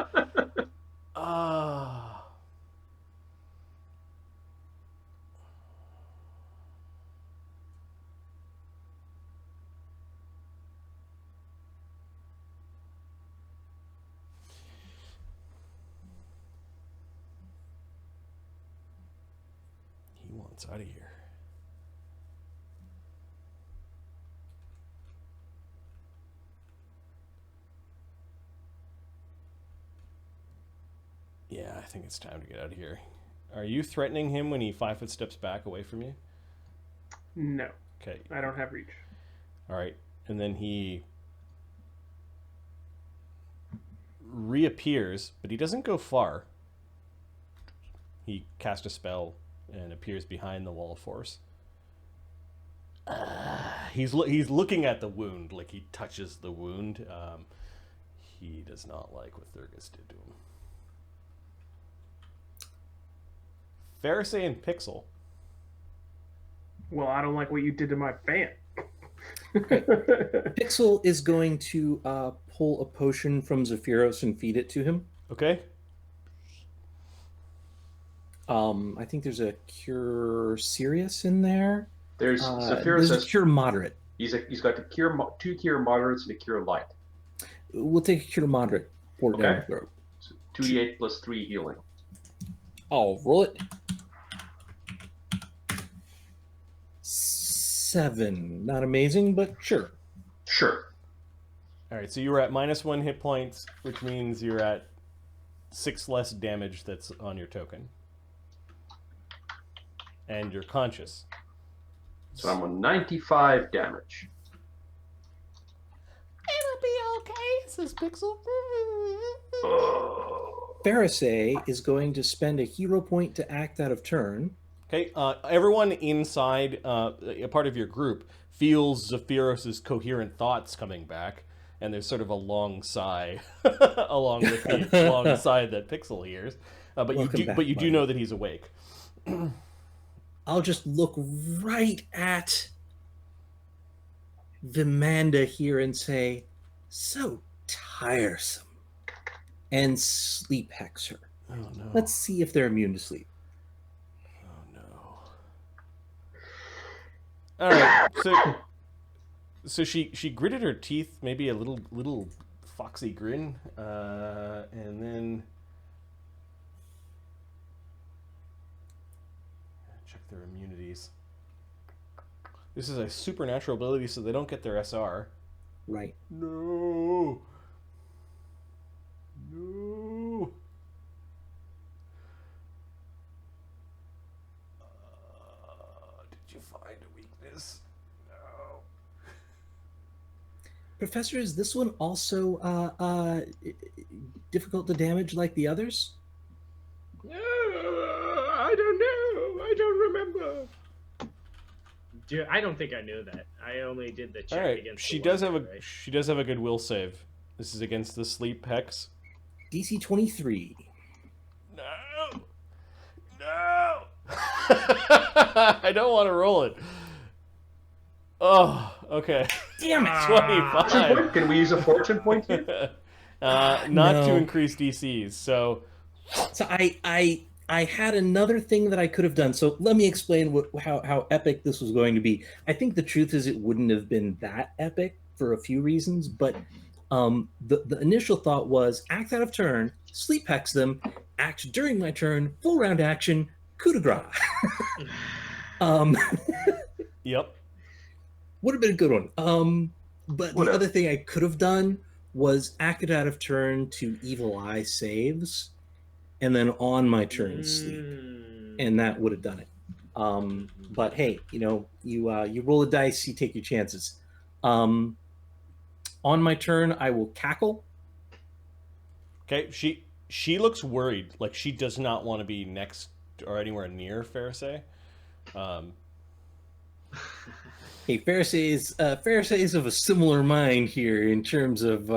He wants out of here. Yeah, I think it's time to get out of here. Are you threatening him when he 5 foot steps back away from you? No, Okay. I don't have reach. All right. And then he reappears, but he doesn't go far. He casts a spell and appears behind the wall of force. He's looking at the wound, like he touches the wound. He does not like what Thurgus did to him. Pharisee and Pixel. Well, I don't like what you did to my fan. Pixel is going to pull a potion from Zephyros and feed it to him. Okay. I think there's a cure serious in there. There's There's a says cure moderate. he's got the two cure moderates and a cure light. We'll take a cure moderate for Okay. down the throat. So 2d8 plus 3 healing. I'll roll it. 7. Not amazing, but sure. Sure. All right, so you were at -1 hit points, which means you're at 6 less damage that's on your token. And you're conscious. So I'm on 95 damage. It'll be okay, says Pixel. Pharisee is going to spend a hero point to act out of turn. Okay, everyone inside, a part of your group, feels Zephyros' coherent thoughts coming back, and there's sort of a long sigh along with the long sigh that Pixel hears. But you do know that he's awake. I'll just look right at Vimanda here and say, so tiresome, and sleep hex her. Oh no. Let's see if they're immune to sleep. Oh no. All right. So she gritted her teeth, maybe a little foxy grin, and then check their immunities. This is a supernatural ability, so they don't get their SR. Right. No. No. Did you find a weakness? No. Professor, is this one also difficult to damage like the others? I don't know. I don't remember. Dude, I don't think I knew that. I only did the check All right. against. She the does one have guy, a right? she does have a good will save. This is against the sleep hex. DC 23. No. No. I don't want to roll it. Oh, okay. Damn it! 25. Can we use a fortune point here? Not No. to increase DCs. So So I had another thing that I could have done. So let me explain how epic this was going to be. I think the truth is it wouldn't have been that epic for a few reasons, but the initial thought was act out of turn, sleep hex them, act during my turn, full round action, coup de grace. yep. Would have been a good one. But the other thing I could have done was acted out of turn to evil eye saves, and then on my turn sleep, and that would have done it. But hey, you roll a dice, you take your chances. On my turn, I will cackle. Okay. She looks worried. Like she does not want to be next or anywhere near Pharisee. Hey, Pharisee is of a similar mind here in terms of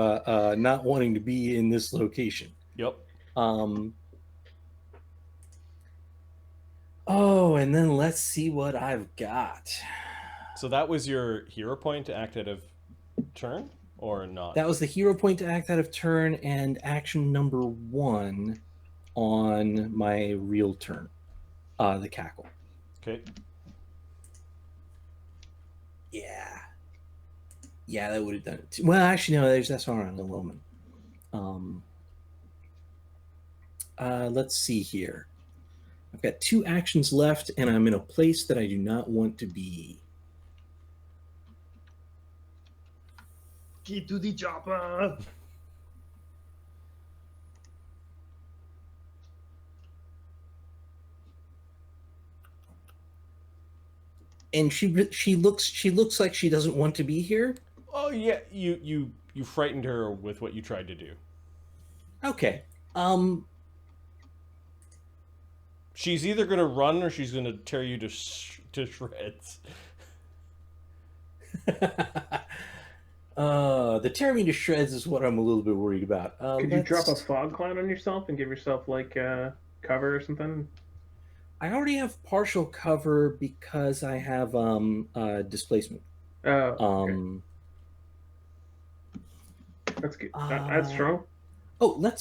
not wanting to be in this location. Yep. Oh, and then let's see what I've got. So that was your hero point to act out of turn, or not? That was the hero point to act out of turn and action number 1 on my real turn. The cackle. Okay. Yeah, that would have done it too. Well, actually, no, there's SR on the Loman. Let's see here. I've got 2 actions left, and I'm in a place that I do not want to be. Get to the chopper. And she looks like she doesn't want to be here. Oh yeah, you frightened her with what you tried to do. Okay. She's either gonna run or she's gonna tear you to shreds. The tear me to shreds is what I'm a little bit worried about. Could you drop a fog cloud on yourself and give yourself like cover or something? I already have partial cover because I have displacement. Oh, okay. That's good. That's strong. Oh, let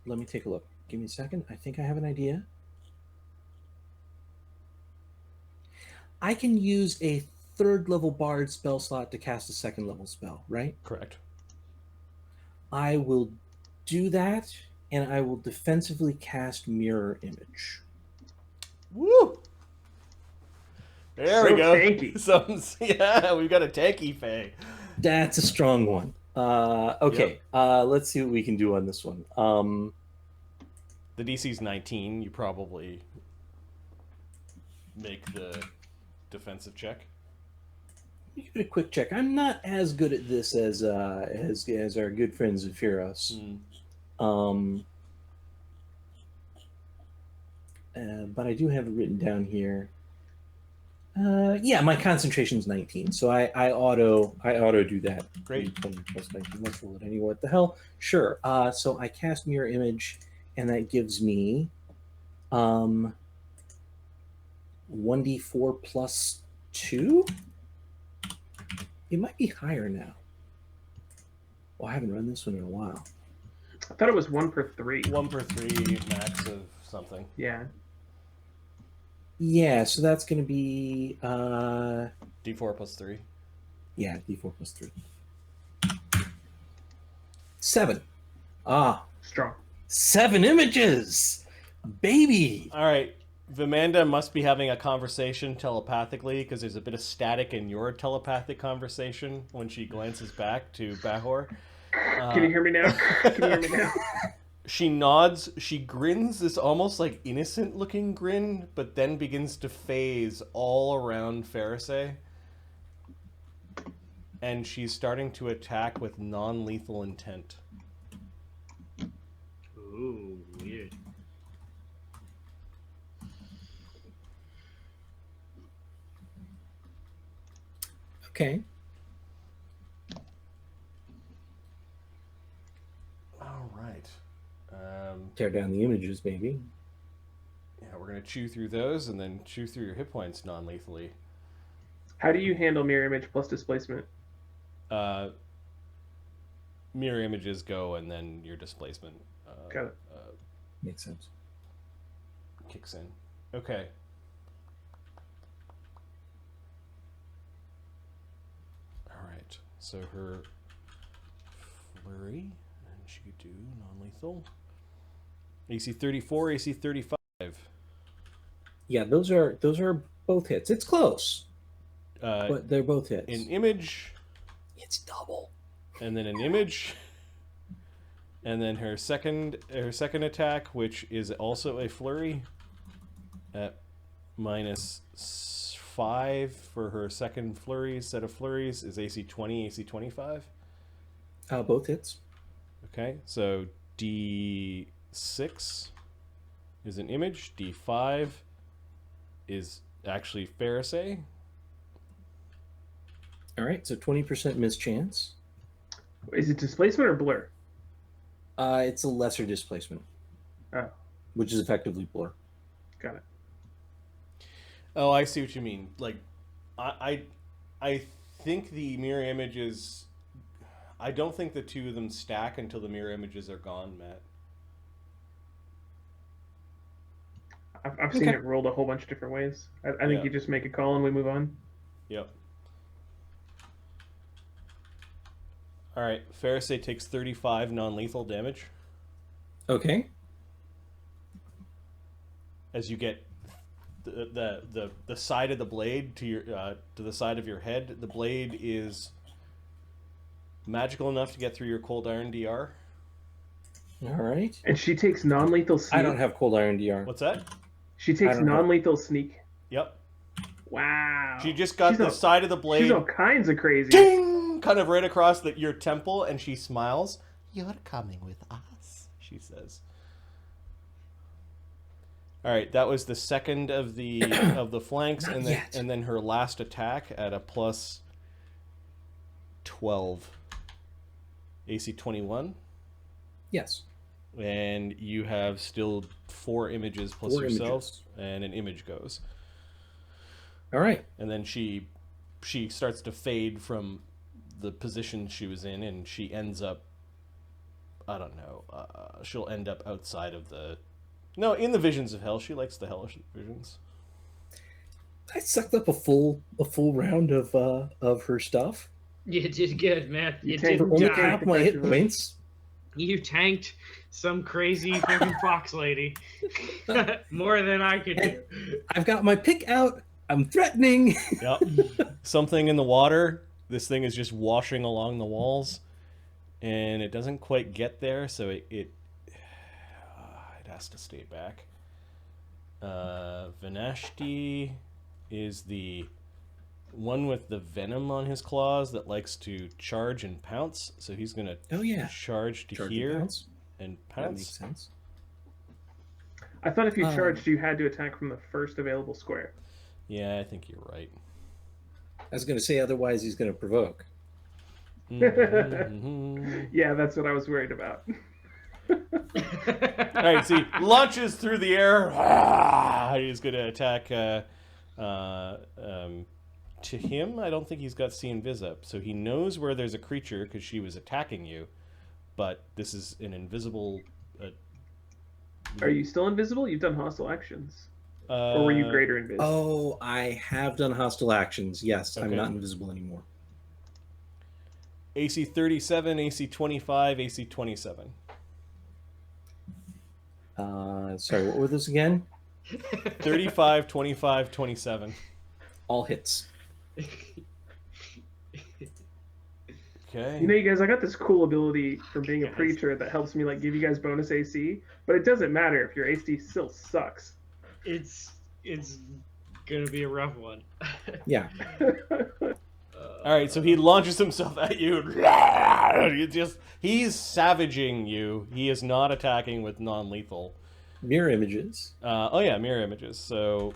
me take a look. Give me a second. I think I have an idea. I can use a 3rd level bard spell slot to cast a 2nd level spell, right? Correct. I will do that, and I will defensively cast Mirror Image. Woo! There So we go. tanky. Yeah, we've got a tanky Fae. That's a strong one. Okay, let's see what we can do on this one. The DC's 19. You probably make the defensive check. Let me give it a quick check. I'm not as good at this as our good friend Zephyros. But I do have it written down here. Yeah, my concentration's 19, so I auto do that. Great. 20 plus 19. Let's roll it anyway. What the hell? Sure. So I cast Mirror Image, and that gives me 1d4 plus 2. It might be higher now. Well, I haven't run this one in a while. I thought it was 1 per 3. 1 per 3 max of something. Yeah. Yeah, so that's going to be D4 plus 3. Yeah, D4 plus 3. 7. Strong. 7 images, baby. All right. Vimanda must be having a conversation telepathically because there's a bit of static in your telepathic conversation when she glances back to Bahor. Can you hear me now? Can you hear me now? She nods, she grins this almost like innocent looking grin, but then begins to phase all around Pharisee. And she's starting to attack with non-lethal intent. Ooh, weird. Okay. All right. Tear down the images, baby. Yeah, we're going to chew through those and then chew through your hit points non-lethally. How do you handle mirror image plus displacement? Mirror images go and then your displacement Got it. Makes sense. Kicks in. Okay. All right. So her flurry, and she could do non-lethal. AC 34, AC 35. Yeah, those are both hits. It's close, but they're both hits. An image, It's double. and then an image, and then her second attack, which is also a flurry, at -5 for her second flurry set of flurries is AC 20, AC 25. Both hits. Okay, so D6 is an image. D5 is actually Pharisee. All right, so 20% mischance. Is it displacement or blur? It's a lesser displacement. Oh. Which is effectively blur. Got it. Oh, I see what you mean. Like, I think the mirror images. I don't think the two of them stack until the mirror images are gone, Matt. I've seen it rolled a whole bunch of different ways. I think you just make a call and we move on. Yep. All right, Pharisee takes 35 non-lethal damage Okay. as you get the side of the blade to your to the side of your head. The blade is magical enough to get through your cold iron DR. All right. And she takes non-lethal sneak. I don't have cold iron DR. What's that? She takes non-lethal sneak. Yep. Wow. She just got the side of the blade. She's all kinds of crazy. Ding! Kind of right across your temple, and she smiles. You're coming with us, she says. All right, that was the second of the flanks, and then her last attack at a plus 12, AC 21. Yes. And you have still 4 images plus yourself, and an image goes. All right. And then she starts to fade from the position she was in, and she ends up, I don't know, she'll end up outside of in the visions of hell. She likes the hellish visions. I sucked up a full round of her stuff. You did good, man. You tanked didn't Only die. half my hit points. You tanked some crazy fucking fox lady. More than I could do. I've got my pick out. I'm threatening. Yep. Something in the water. This thing is just washing along the walls, and it doesn't quite get there, so it has to stay back. Vinashti is the one with the venom on his claws that likes to charge and pounce. So he's gonna charge to Charge here and pounce. and That pounce. makes sense. I thought if you charged, you had to attack from the first available square. Yeah, I think you're right. I was going to say otherwise he's going to provoke. Mhm. Yeah, that's what I was worried about. All right, so he launches through the air. He's going to attack to him. I don't think he's got see and vis up, so he knows where there's a creature because she was attacking you. But this is an invisible. Are you still invisible? You've done hostile actions. Or were you greater invisible? Oh, I have done hostile actions. Yes, I'm Okay. not invisible anymore. AC 37, AC 25, AC 27. Sorry, what were those again? 35, 25, 27. All hits. Okay. You know, you guys, I got this cool ability from being a preacher that helps me like give you guys bonus AC, but it doesn't matter if your AC still sucks. It's gonna be a rough one. Yeah. All right, so he launches himself at you. He's savaging you. He is not attacking with non-lethal. Mirror images. Mirror images. So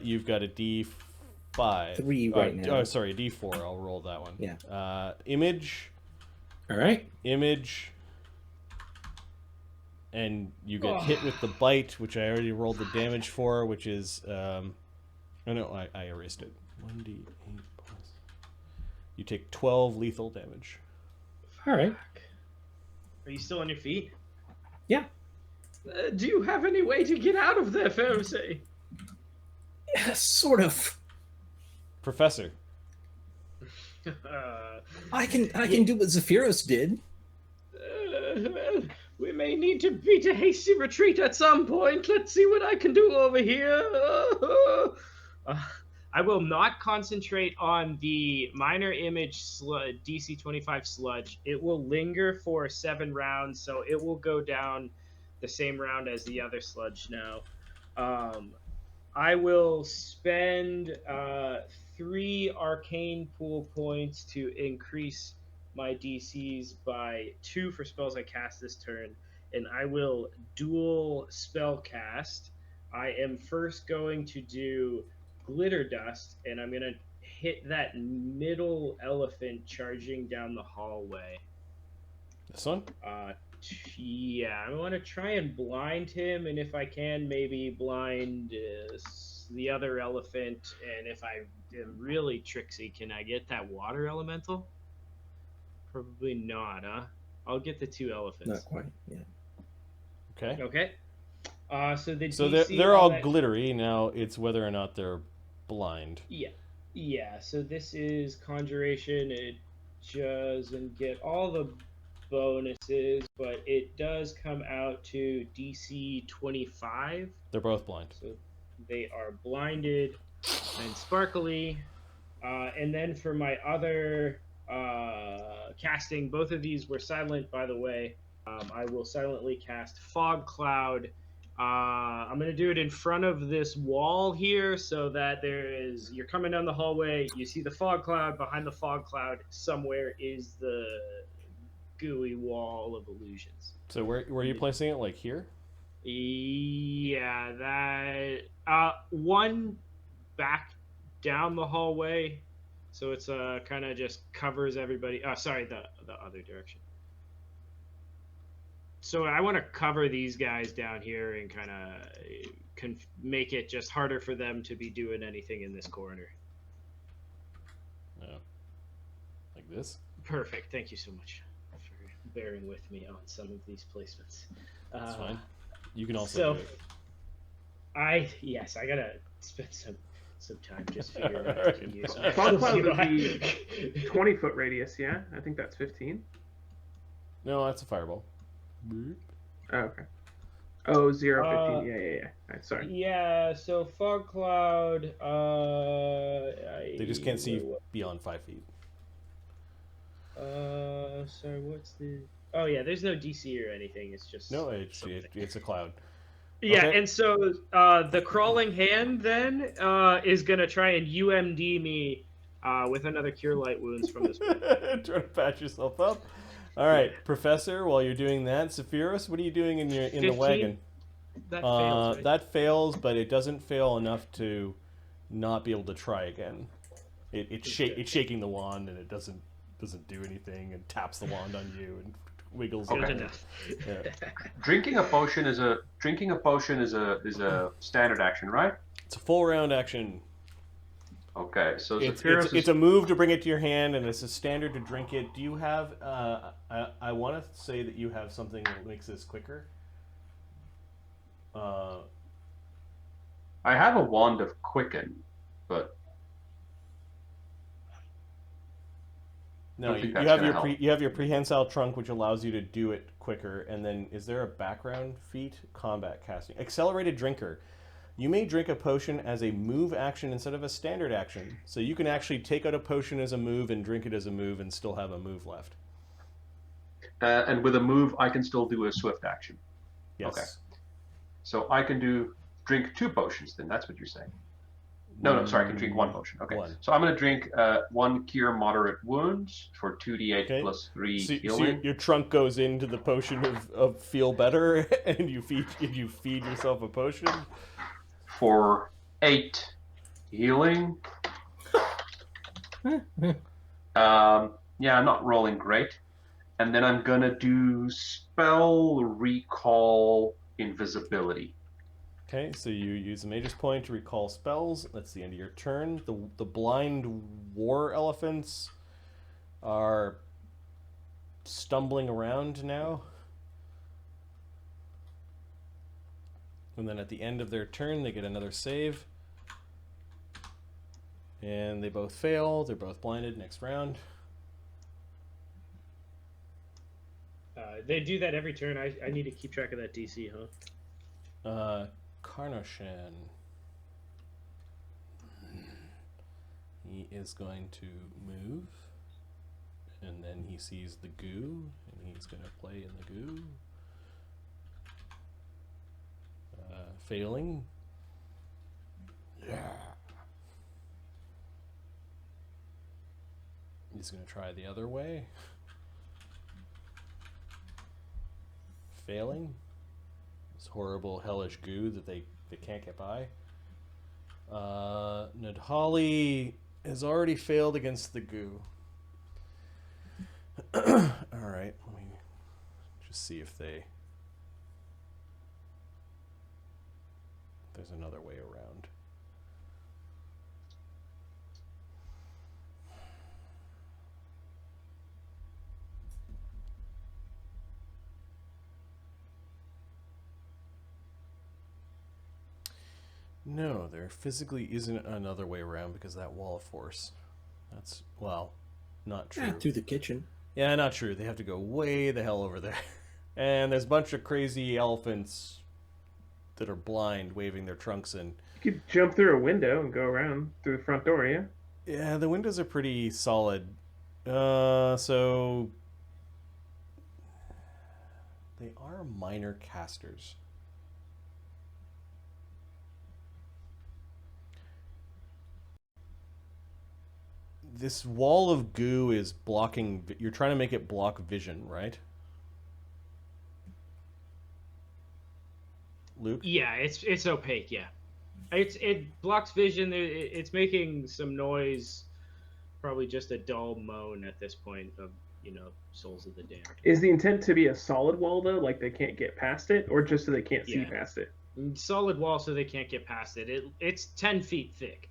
you've got a D5. 3 right now. Oh, sorry, a D4. I'll roll that one. Yeah. Image. All right. Image. And you get hit with the bite, which I already rolled the damage for, which is... I erased it. 1d8 plus... You take 12 lethal damage. All right. Are you still on your feet? Yeah. Do you have any way to get out of there, Pharisee? Yeah, sort of. Professor. I can do what Zephyros did. Well, we may need to beat a hasty retreat at some point. Let's see what I can do over here. I will not concentrate on the minor image DC 25 sludge. It will linger for 7 rounds, so it will go down the same round as the other sludge now. I will spend 3 arcane pool points to increase my DCs by 2 for spells I cast this turn, and I will dual spell cast. I am first going to do Glitter Dust, and I'm going to hit that middle elephant charging down the hallway. This one? Yeah, I want to try and blind him, and if I can, maybe blind the other elephant, and if I am really tricksy, can I get that water elemental? Probably not, huh? I'll get the 2 elephants. Not quite. Yeah. Okay. Okay. So So they're all glittery. Now it's whether or not they're blind. Yeah. So this is conjuration. It doesn't get all the bonuses, but it does come out to DC 25. They're both blind. So they are blinded and sparkly. And then for my other casting, both of these were silent, by the way. I will silently cast Fog Cloud. I'm going to do it in front of this wall here so that you're coming down the hallway, you see the fog cloud, behind the fog cloud somewhere is the gooey wall of illusions. So where are you placing it? Like here? Yeah, that one back down the hallway, so it's kind of just covers everybody. Sorry, the other direction. So I want to cover these guys down here and kind of make it just harder for them to be doing anything in this corner. Oh. Like this? Perfect. Thank you so much for bearing with me on some of these placements. That's fine. You can also do it. I gotta spend some time just figuring out how to use it. Fog Cloud would be 20-foot radius, yeah? I think that's 15. No, that's a fireball. Oh, okay. Oh, 0, 15. Yeah. Right, sorry. Yeah, so fog cloud. They just can't see beyond 5 feet. Sorry, what's the? Oh yeah, there's no DC or anything. It's just No, it's something. it's a cloud. Yeah, Okay. and so the crawling hand then is gonna try and UMD me with another cure light wounds from this one. Trying to patch yourself up. All right, Professor. While you're doing that, Sephiros, what are you doing in the 15? wagon? That fails, right? That fails, but it doesn't fail enough to not be able to try again. It's shaking the wand, and it doesn't do anything, and taps the wand on you and wiggles. Good it. enough. Yeah. Drinking a potion is a standard action, right? It's a full round action. Okay, so It's a move to bring it to your hand, and it's a standard to drink it. Do you have? I want to say that you have something that makes this quicker. I have a wand of quicken, but no, I think you that's have gonna your help. you have your prehensile trunk, which allows you to do it quicker. And then, is there a background feat? Combat casting, accelerated drinker. You may drink a potion as a move action instead of a standard action. So you can actually take out a potion as a move and drink it as a move and still have a move left. And with a move, I can still do a swift action. Yes. Okay. So I can drink 2 potions. Then that's what you're saying. No, sorry, I can drink 1 potion. Okay. One. So I'm going to drink 1 cure moderate wounds for 2d8 plus 3 So healing. your trunk goes into the potion of feel better, and you feed yourself a potion. For 8 healing. Yeah, I'm not rolling great. And then I'm gonna do spell recall invisibility. Okay, so you use the Mage's Point to recall spells. That's the end of your turn. The blind war elephants are stumbling around now. And then at the end of their turn, they get another save. And they both fail. They're both blinded next round. They do that every turn. I need to keep track of that DC, huh? Karnoshan. He is going to move. And then he sees the goo. And he's going to play in the goo. Failing. Yeah. He's going to try the other way. Failing. This horrible hellish goo that they can't get by. Nadhali has already failed against the goo. Alright, let me just see if there's another way around. No, there physically isn't another way around because that wall of force. That's, well, not true. Yeah, through the kitchen. Yeah, not true. They have to go way the hell over there. And there's a bunch of crazy elephants that are blind waving their trunks in. You could jump through a window and go around through the front door, yeah? Yeah, the windows are pretty solid. So they are minor casters. This wall of goo is blocking. You're trying to make it block vision, right? Luke? Yeah, it's opaque. Yeah, it blocks vision. It's making some noise. Probably just a dull moan at this point of Souls of the Damned. Is the intent to be a solid wall though, like they can't get past it, or just so they can't see past it? Solid wall, so they can't get past it. It's 10 feet thick.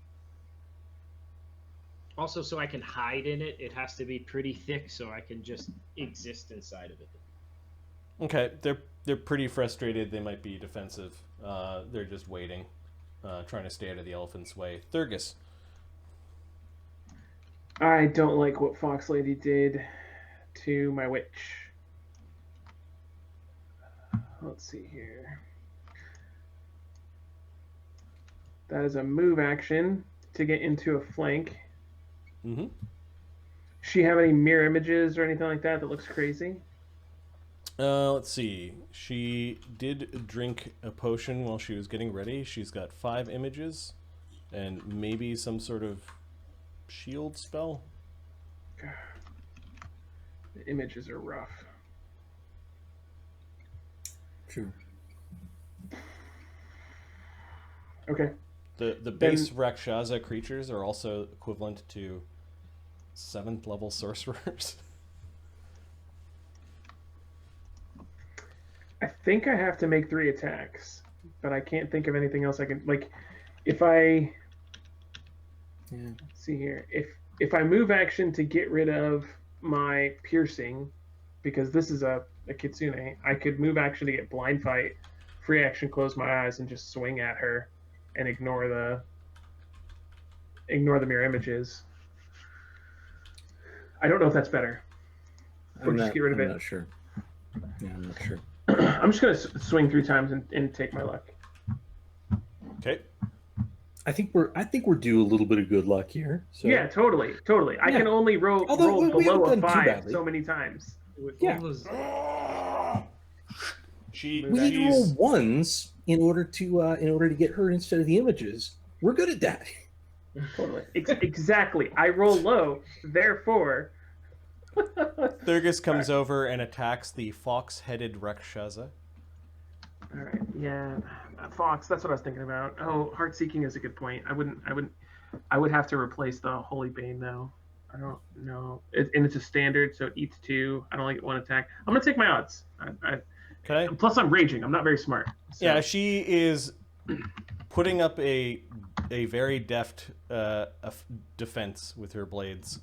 Also, so I can hide in it, it has to be pretty thick, so I can just exist inside of it. Okay, they're pretty frustrated. They might be defensive. They're just waiting, trying to stay out of the elephant's way. Thurgus. I don't like what Fox Lady did to my witch. Let's see here. That is a move action to get into a flank. Mm-hmm. She have any mirror images or anything like that looks crazy? Let's see. She did drink a potion while she was getting ready. She's got 5 images, and maybe some sort of shield spell. The images are rough. True. Okay. The base rakshasa creatures are also equivalent to 7th level sorcerers. I think I have to make 3 attacks, but I can't think of anything else I can if I let's see here. If I move action to get rid of my piercing, because this is a kitsune, I could move action to get blind fight, free action close my eyes and just swing at her and ignore the mirror images. I don't know if that's better. Or just get rid of it. I'm not sure. Yeah, I'm not sure. I'm just gonna swing 3 times and take my luck. Okay. I think we're due a little bit of good luck here. So. Yeah, totally. I can only roll we below haven't a done too 5 badly. so many times. Yeah. We We need to roll 1s in order to get her instead of the images. We're good at that. Totally. Exactly. I roll low, therefore. Thurgus comes over and attacks the fox-headed rakshasa. All right. Yeah, Fox. That's what I was thinking about. Oh, heart seeking is a good point. I would have to replace the holy bane though. I don't know. And it's a standard, so it eats 2. I don't like 1 attack. I'm gonna take my odds. Okay. Plus, I'm raging. I'm not very smart. So. Yeah, she is putting up a very deft defense with her blades.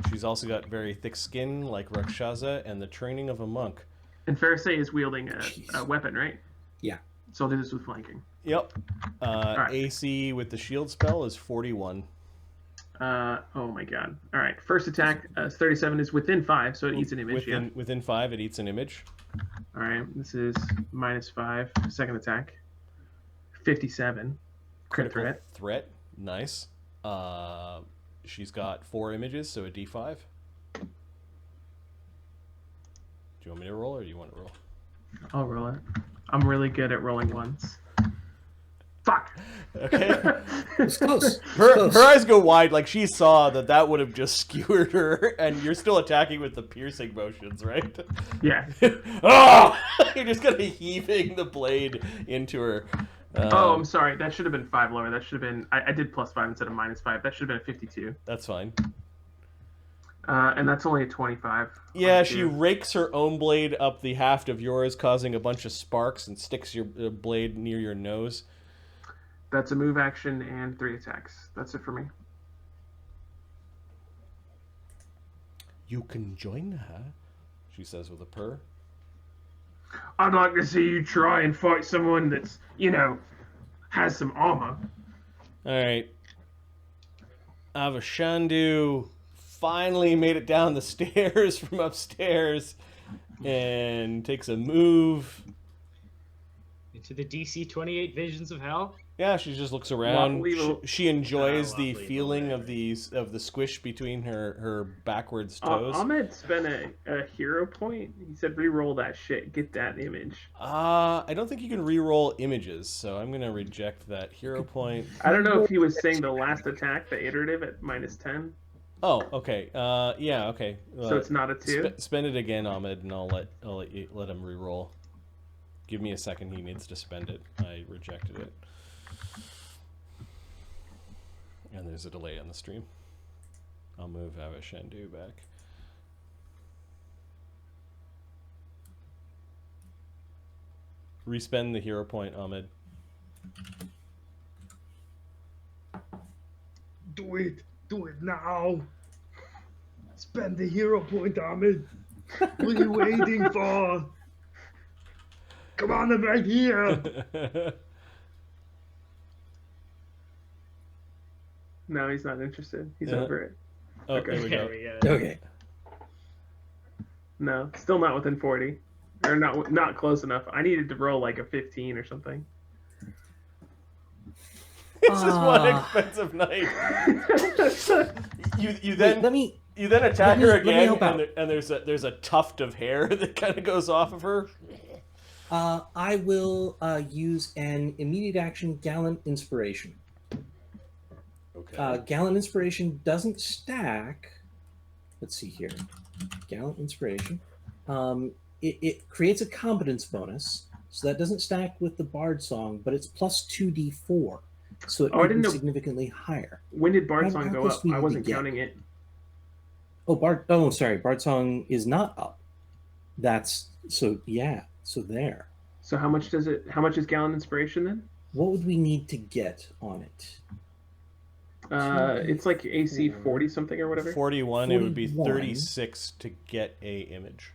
She's also got very thick skin like Rakshasa and the training of a monk. And Pharisee is wielding a weapon, right? Yeah. So I'll do this with flanking. Yep. Right. AC with the shield spell is 41. Oh my god. All right. First attack, 37 is within 5, so it eats an image. Within 5, it eats an image. All right. This is -5. Second attack, 57. Critical threat. Nice. She's got 4 images, so a D5. Do you want me to roll, or do you want to roll? I'll roll it. I'm really good at rolling ones. Fuck. Okay. It's close. Her eyes go wide, like she saw that would have just skewered her, and you're still attacking with the piercing motions, right? Yeah. Oh! You're just gonna be heaving the blade into her. I'm sorry. That should have been 5 lower. That should have been. I did +5 instead of -5. That should have been a 52. That's fine. And that's only a 25. Yeah, she rakes her own blade up the haft of yours, causing a bunch of sparks, and sticks your blade near your nose. That's a move action and 3 attacks. That's it for me. You can join her, she says with a purr. I'd like to see you try and fight someone that's, has some armor. Alright. Avashandu finally made it down the stairs from upstairs and takes a move. Into the DC 28 visions of hell? Yeah, she just looks around. She enjoys the lovely feeling of the squish between her backwards toes. Ahmed spent a hero point. He said, re-roll that shit. Get that image. I don't think you can re-roll images, so I'm going to reject that hero point. I don't know if he was saying the last attack, the iterative at -10. Oh, okay. Yeah, okay. So it's not a 2? Spend it again, Ahmed, and I'll let him re-roll. Give me a second. He needs to spend it. I rejected it. And there's a delay on the stream. I'll move Avashandu back. Respend the hero point, Ahmed. Do it now. Spend the hero point, Ahmed. What are you waiting for? Come on, I'm right here. No, he's not interested. He's over it. Oh, Okay. there we go. Okay. No, still not within 40. Or not close enough. I needed to roll like a 15 or something. This is one expensive night. You then Let me. you then attack her let me again, help out. and there's a tuft of hair that kind of goes off of her. I will use an immediate action gallant inspiration. Okay. Gallant inspiration doesn't stack. Let's see here. Gallant inspiration. It creates a competence bonus, so that doesn't stack with the bard song, but it's plus 2d4, so it I could didn't be know- significantly higher. When did Bard How Song go close up? do we I need to wasn't get? counting it. Oh, sorry. Bard song is not up. That's so yeah. So there. So how much is Gallant Inspiration then? What would we need to get on it? It's like AC 40 something or whatever. 41. It would be 41. 36 to get a image.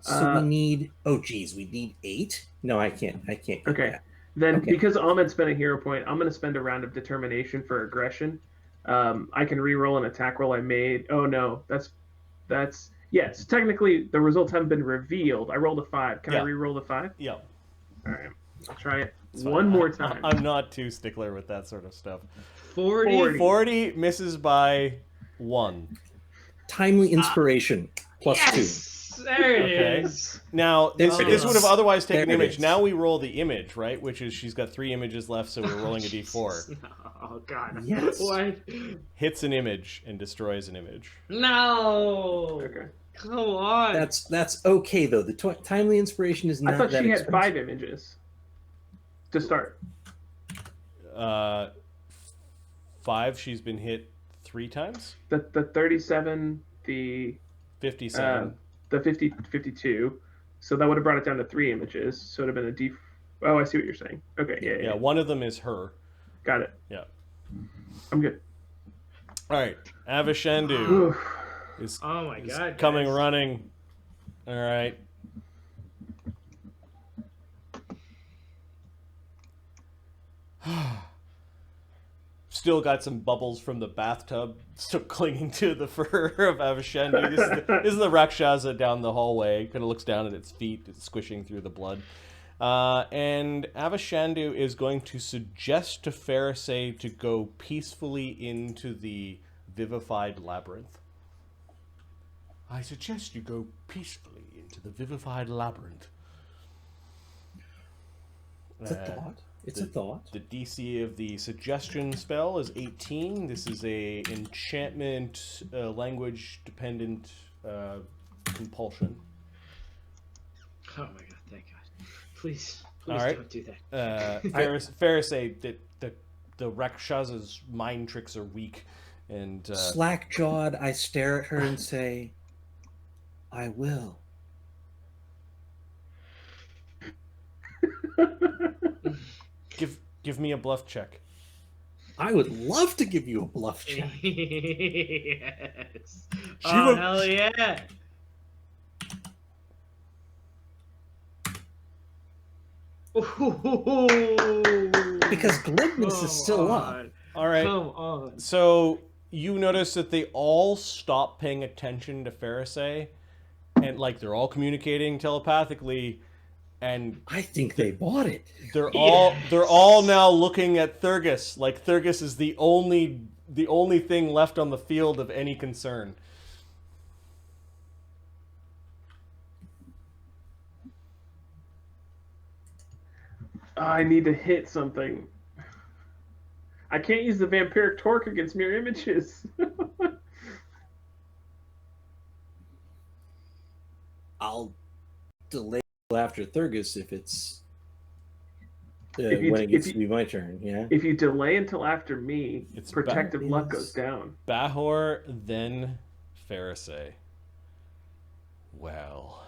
So we need. Oh, geez, we need 8. No, I can't. Get Okay. that. Then Okay. because Ahmed spent a hero point, I'm going to spend a round of determination for aggression. I can re-roll an attack roll I made. Oh no, that's yes. Technically, the results haven't been revealed. I rolled a 5. Can I Yeah. re-roll the 5? Yeah. All right, I'll try it It's fine. one more time. I'm not too stickler with that sort of stuff. 40. 40 misses by 1. Timely inspiration plus 2. Yes! There it Okay. is. Now, this, There it this is. would have otherwise taken There an it image. is. Now we roll the image, right? Which is she's got 3 images left, so we're rolling a d4. Oh god. Yes. What? Hits an image and destroys an image. No. Okay. Come on. That's okay though. The timely inspiration is not I thought that she had expensive. 5 images to start. 5, she's been hit 3 times. The 37, the 57. the 50, 52. So that would have brought it down to 3 images. So it would have been a D. Oh, I see what you're saying. Okay, yeah. Yeah, one of them is her. Got it. Yeah. I'm good. All right, Avishandu Oof. is, Oh my is god. coming guys. running. All right. Still got some bubbles from the bathtub still clinging to the fur of Avishandu. This is the rakshasa down the hallway. Kind of looks down at its feet. It's squishing through the blood. And Avishandu is going to suggest to Pharisee to go peacefully into the vivified labyrinth. I suggest you go peacefully into the vivified labyrinth. It's a thought. It's a thought. The DC of the suggestion spell is 18. This is a enchantment, language dependent compulsion. Oh my god, thank god. Please All right. don't do that. Pharisee, the Rakshasa's mind tricks are weak, and Slack-jawed, I stare at her and say, "I will." give me a bluff check. I would love to give you a bluff check. Yes. She Oh will- hell yeah. Because glibness is still up. All right. Come on. So you notice that they all stop paying attention to Pharisee, and like they're all communicating telepathically, and I think they bought it. they're all now looking at Thurgus. Like Thurgus is the only thing left on the field of any concern. I need to hit something. I can't use the vampiric torque against mirror images. I'll delay after Thurgus if it's If you- when it gets if to be my turn. Yeah. If you delay until after me, It's protective ba- luck is- goes down. Bahor, then Pharisee. Well,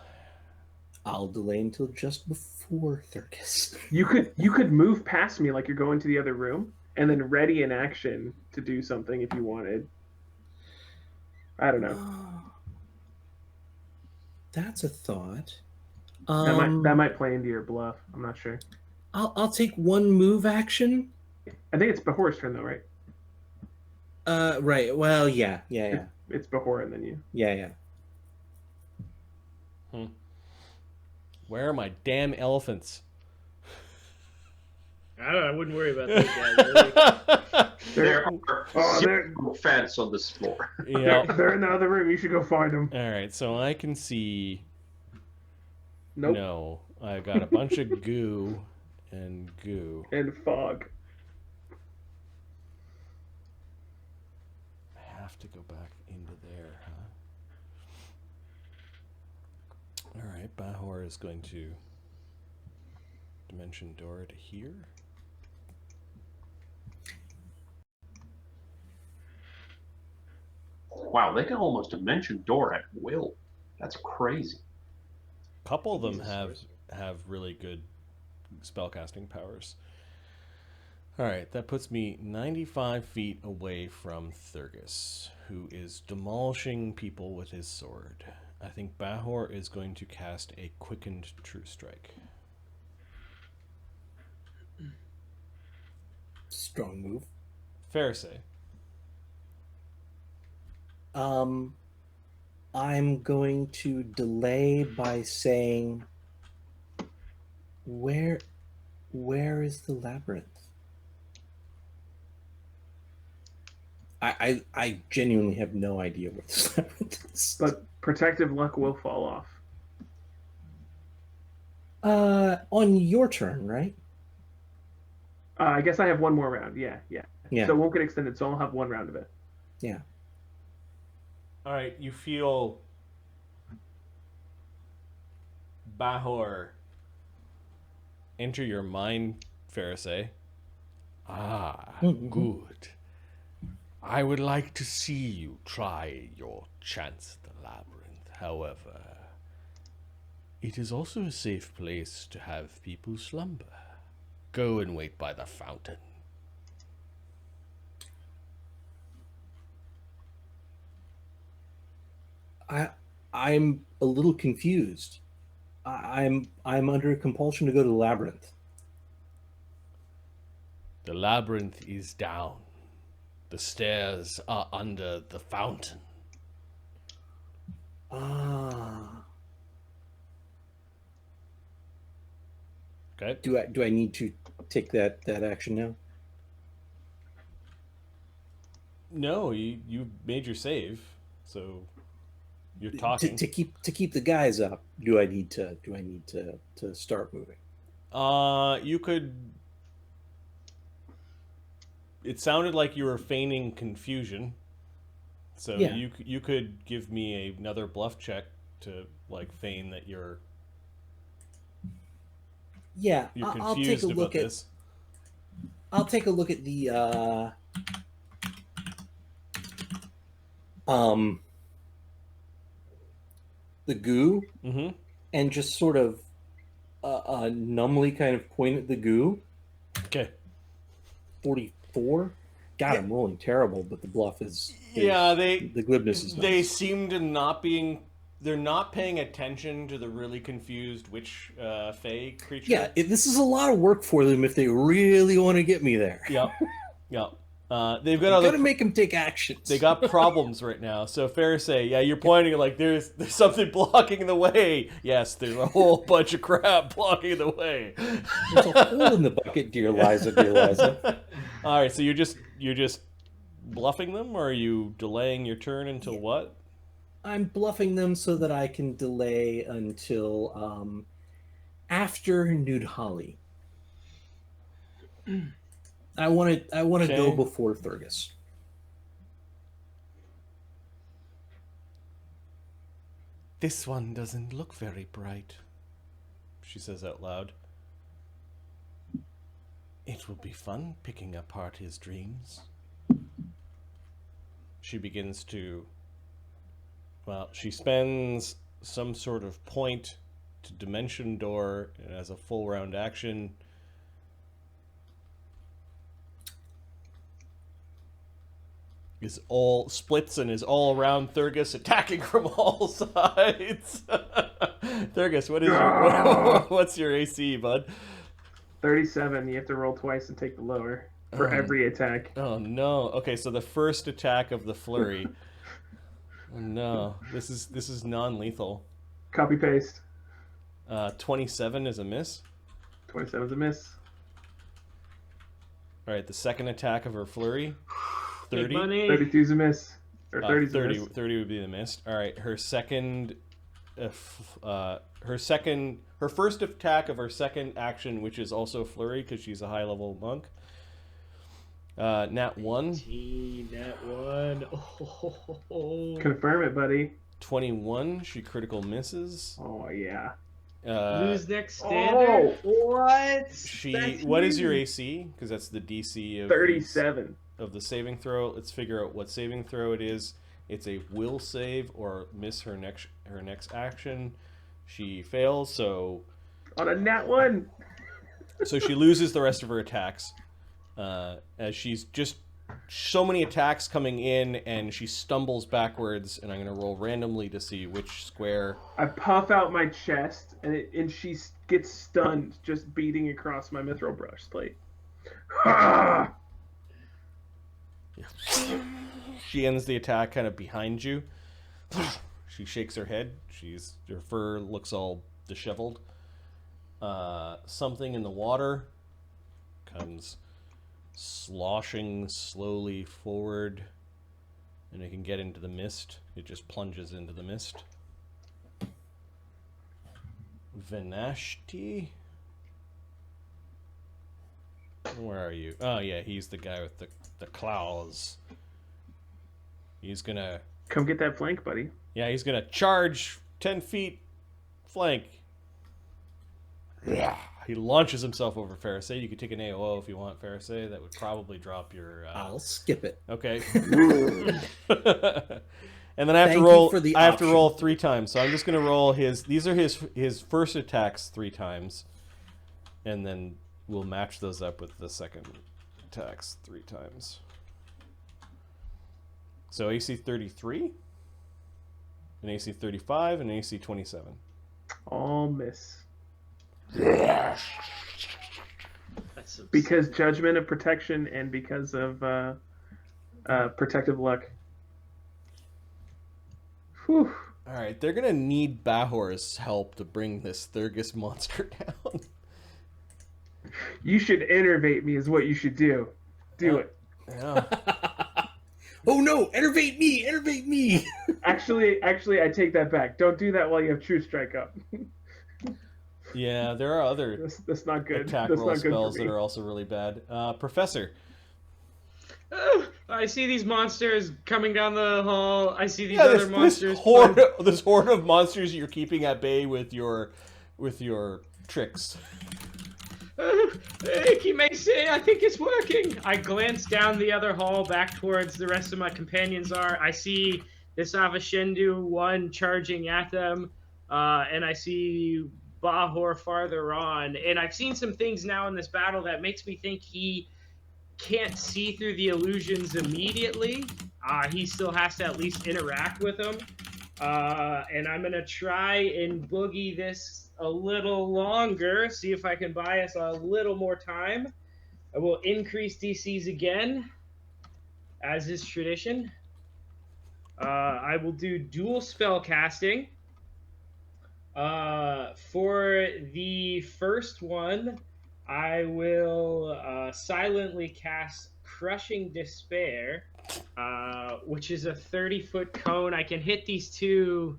I'll delay until just before Thurgus. You could move past me like you're going to the other room, and then ready in action to do something if you wanted. I don't know. That's a thought. That might play into your bluff. I'm not sure. I'll take one move action. I think it's Bahor's turn though, right? Right. Well, yeah. It's Bahor and then you. Yeah. where are my damn elephants? I wouldn't worry about those guys. There are Oh, zero fans on this floor. Yeah. They're in the other room. You should go find them. All right, so I can see. Nope. No, I got a bunch of goo and goo. And fog. I have to go back into there, huh? All right, Bahor is going to dimension door to here. Wow, they can almost dimension door at will. That's crazy. A couple of them have really good spellcasting powers. All right, that puts me 95 feet away from Thurgus, who is demolishing people with his sword. I think Bahor is going to cast a quickened true strike. Strong move. Fair say. I'm going to delay by saying, where is the labyrinth? I genuinely have no idea where this labyrinth is. But protective luck will fall off. On your turn, right? I guess I have one more round. Yeah. Yeah. So it won't get extended, so I'll have one round of it. Yeah. All right, you feel Bahor enter your mind, Pharisee. Ah, Mhm. good. I would like to see you try your chance at the labyrinth. However, it is also a safe place to have people slumber. Go and wait by the fountain. I'm a little confused. I'm under compulsion to go to the labyrinth. The labyrinth is down. The stairs are under the fountain. Ah. Okay. Do I need to take that action now? No, you made your save, so you're talking. To keep the guys up. Do I need to start moving? You could. It sounded like you were feigning confusion, so Yeah. you could give me another bluff check to like feign that you're Yeah, you're I'll take confused a about look at. this. I'll take a look at the goo Mm-hmm. and just sort of numbly kind of point at the goo. Okay. 44. God, I'm rolling terrible, but the bluff is Yeah, the glibness is they nice. seem to not being. They're not paying attention to the really confused witch fae creature. Yeah, this is a lot of work for them if they really want to get me there. Yep. Yep. They've got Got other. to make them take actions. They got problems right now. So Pharisee, yeah, you're pointing like there's something blocking the way. Yes, there's a whole bunch of crap blocking the way. There's a hole in the bucket, dear Liza, dear Liza. All right, so you're just bluffing them, or are you delaying your turn until what? I'm bluffing them so that I can delay until after Nude Holly. I want to Okay. go before Thurgus. This one doesn't look very bright, she says out loud. It will be fun picking apart his dreams. She begins to... Well, she spends some sort of point to Dimension Door and as a full round action. Is all splits and is all around Thurgus, attacking from all sides. Thurgus, what's your AC, bud? 37. You have to roll twice and take the lower for every attack. Oh no. Okay, so the first attack of the flurry. Oh no. This is non-lethal. Copy paste. 27 is a miss. 27 is a miss. All right, the second attack of her flurry. 30. Big money. 32's a miss. Or 30's a 30, miss. 30 would be the missed. All right, her second, her first attack of her second action, which is also flurry because she's a high level monk. Nat 1. Nat 1. Oh. Confirm it, buddy. 21. She critical misses. Oh, yeah. Who's next standard? What? What is your AC? Because that's the DC of 37. Of the saving throw. Let's figure out what saving throw it is. It's a will save or miss her next action. She fails, so On a nat 1. so she loses the rest of her attacks. As she's just so many attacks coming in, and she stumbles backwards. And I'm gonna roll randomly to see which square. I puff out my chest, and she gets stunned just beating across my mithril breastplate. Ah! She ends the attack kind of behind you. She shakes her head. Her fur looks all disheveled. Something in the water comes sloshing slowly forward, and it can get into the mist. It just plunges into the mist. Vinashti? Where are you? Oh yeah, he's the guy with the claws. He's gonna Come get that flank, buddy. Yeah, he's gonna charge 10 feet flank. Yeah. He launches himself over Pharisee. You could take an AOO if you want, Pharisee. That would probably drop your. I'll skip it. Okay. And then I have Thank to roll. you for the I have to option. roll 3 times. So I'm just gonna roll his. These are his first attacks 3 times, and then we'll match those up with the second attacks 3 times. So AC 33, an AC 35, and an AC 27. All miss. That's Because judgment of protection and because of protective luck. Whew. All right, they're gonna need Bahor's help to bring this Thurgus monster down. You should innervate me is what you should do. Do it. Yeah. Oh no! Enervate me! Enervate me! Actually, I take that back. Don't do that while you have True Strike up. Yeah, there are other That's not good. attack That's roll not good spells for that me. are also really bad. Professor. I see these monsters coming down the hall. I see these other monsters. This horde of monsters you're keeping at bay with your tricks. He may say, I think it's working. I glance down the other hall back towards the rest of my companions are. I see this Avashendu one charging at them, and I see Bahor farther on. And I've seen some things now in this battle that makes me think he can't see through the illusions immediately. He still has to at least interact with them. And I'm going to try and boogie this a little longer, see if I can buy us a little more time. I will increase DCs again, as is tradition. I will do dual spell casting. For the first one, I will silently cast Crushing Despair, which is a 30-foot cone. I can hit these 2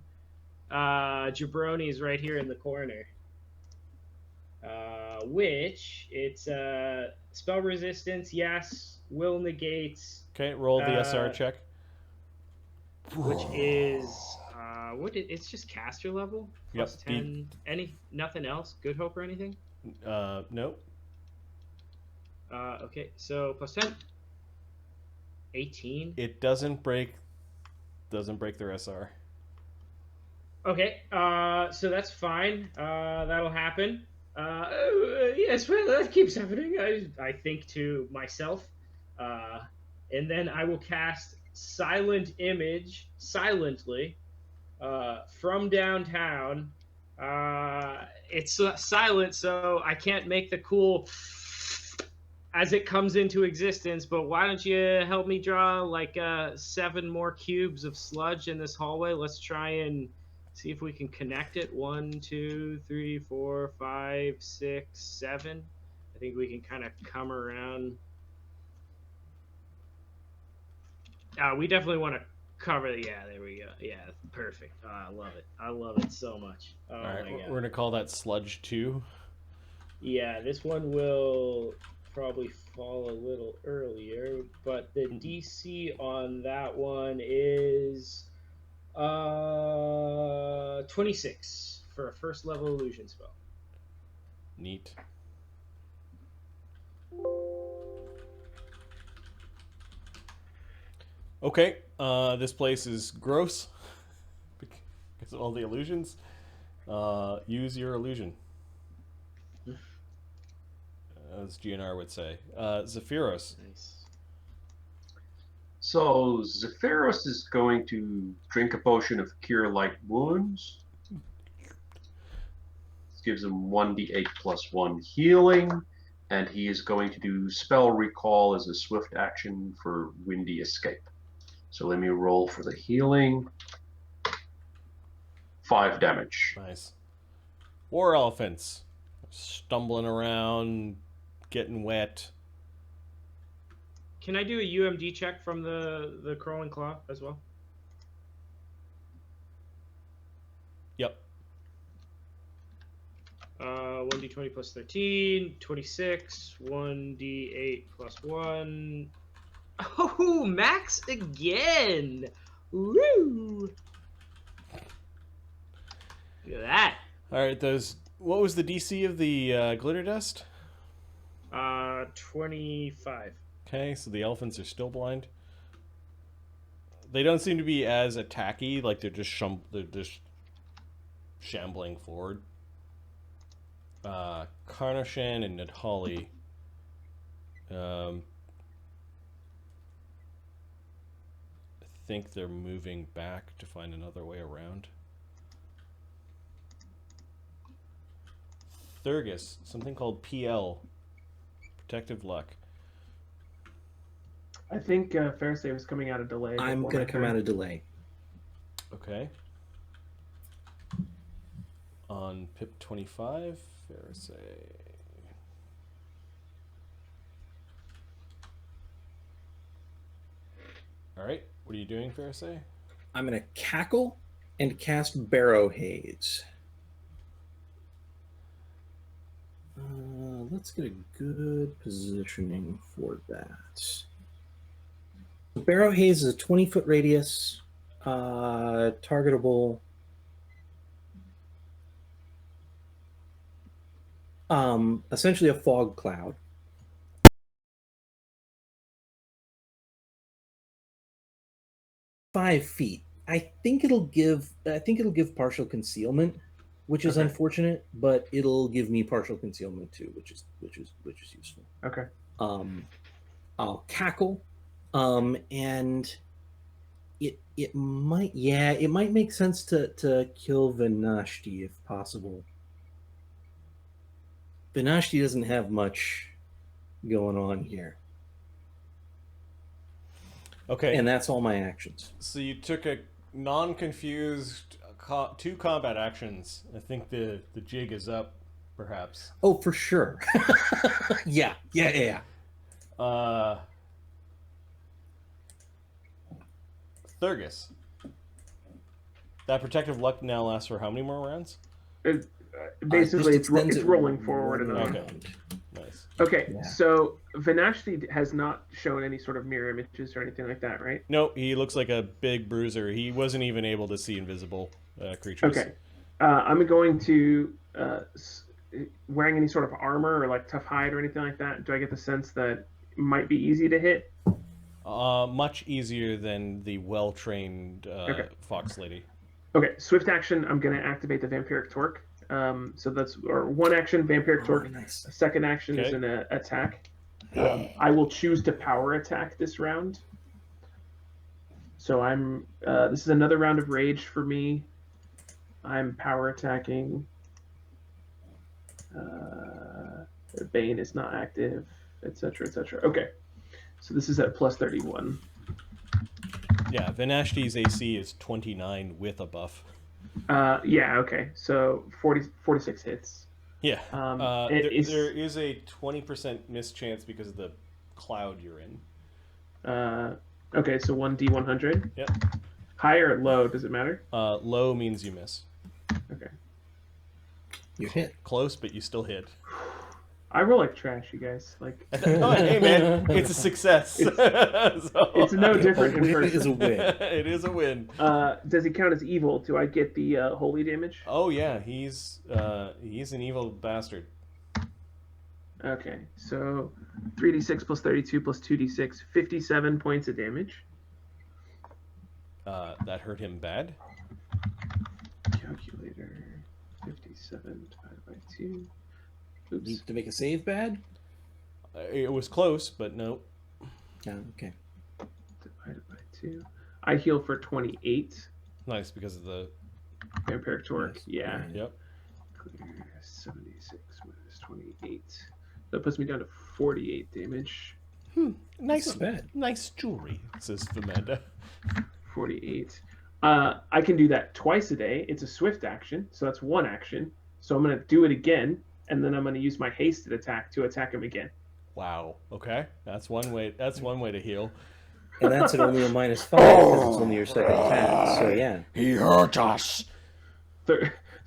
jabronis right here in the corner. Which it's spell resistance, yes, will negates. Okay, roll the SR check. Which is it's just caster level. Yep. Plus 10. Nothing else? Good hope or anything? Nope. Okay, so plus 10. 18. It doesn't break their SR. Okay, so that's fine. That'll happen. Yes, well, that keeps happening. I think to myself. And then I will cast Silent Image silently from downtown. It's silent, so I can't make the cool as it comes into existence, but why don't you help me draw like 7 more cubes of sludge in this hallway? Let's try and see if we can connect it. 1, 2, 3, 4, 5, 6, 7. I think we can kind of come around We definitely want to cover. Yeah, there we go. Yeah, perfect. Oh, I love it. I love it so much. Oh All my right, god. we're gonna call that sludge 2. Yeah, this one will probably fall a little earlier, but the DC on that one is 26 for a first level illusion spell. Neat. Okay, this place is gross because of all the illusions. Use your illusion, as GNR would say. Zephyros. Nice. So Zephyros is going to drink a potion of Cure Light Wounds. This gives him 1d8 plus 1 healing, and he is going to do Spell Recall as a swift action for Windy Escape. So let me roll for the healing. 5 damage. Nice. War elephants. Stumbling around, getting wet. Can I do a UMD check from the crawling claw as well? Yep. 1d20 plus 13, 26, 1d8 plus 1. Oh, max again! Woo! Look at that. All right, those. What was the DC of the glitter dust? 25. Okay, so the elephants are still blind. They don't seem to be as attacky. Like they're just shambling forward. Karnashan and Nadhali. I think they're moving back to find another way around. Thurgus, something called PL, Protective Luck. I think Pharisee was coming out of delay. I'm going to come out of delay. Okay. On pip 25, Pharisee. All right, what are you doing, Pharisee? I'm going to cackle and cast Barrow Haze. Let's get a good positioning for that. Barrow Haze is a 20-foot radius, targetable. Essentially a fog cloud. Five feet. I think it'll give partial concealment, which is unfortunate, but it'll give me partial concealment too, which is useful. Okay. I'll cackle, and it might make sense to kill Vinashti if possible. Vinashti doesn't have much going on here. Okay. And that's all my actions. So you took a non-confused 2 combat actions. I think the jig is up, perhaps. Oh, for sure. Yeah. Thurgus. That protective luck now lasts for how many more rounds? Basically, it's extends it rolling forward another Okay. round. Nice. Okay, Yeah. so Vinashti has not shown any sort of mirror images or anything like that, right? No, he looks like a big bruiser. He wasn't even able to see invisible creatures. Okay. I'm going to, wearing any sort of armor or like tough hide or anything like that, do I get the sense that it might be easy to hit? Much easier than the well-trained fox lady. Okay, swift action, I'm going to activate the Vampiric Torque. So that's, or one action, Vampiric Torque. Nice. A second action is an attack. I will choose to power attack this round. So I'm, this is another round of rage for me. I'm power attacking. Bane is not active, etc., etc. Okay, so this is at plus 31. Yeah, Vinashti's AC is 29 with a buff. Yeah, okay, so 46 hits. Yeah. There there is a 20% miss chance because of the cloud you're in. Okay, so 1d100. Yep. High or low? Does it matter? Low means you miss. Okay. You hit. Close, but you still hit. I roll like trash, you guys. Like Oh, hey man, it's a success. it's no different in A win is person. a win. It is a win. Does he count as evil? Do I get the holy damage? Oh yeah, he's an evil bastard. Okay, so 3d6 plus 32 plus 2d6, 57 points of damage. That hurt him bad. Calculator. 57 divided by 2. Oops. Need to make a save bad? It was close, but no. Yeah, okay. Divided by 2. I heal for 28. Nice because of the. Vampiric Torque. Nice. Yeah. Yep. Clear 76 minus 28. That puts me down to 48 damage. Nice, Not bad. nice jewelry, says Amanda. 48. I can do that twice a day. It's a swift action, so that's one action. So I'm going to do it again, and then I'm going to use my hasted attack to attack him again. Wow. Okay, that's one way. That's one way to heal. And that's at only a -5 because it's only your second attack. So yeah. He hurt us.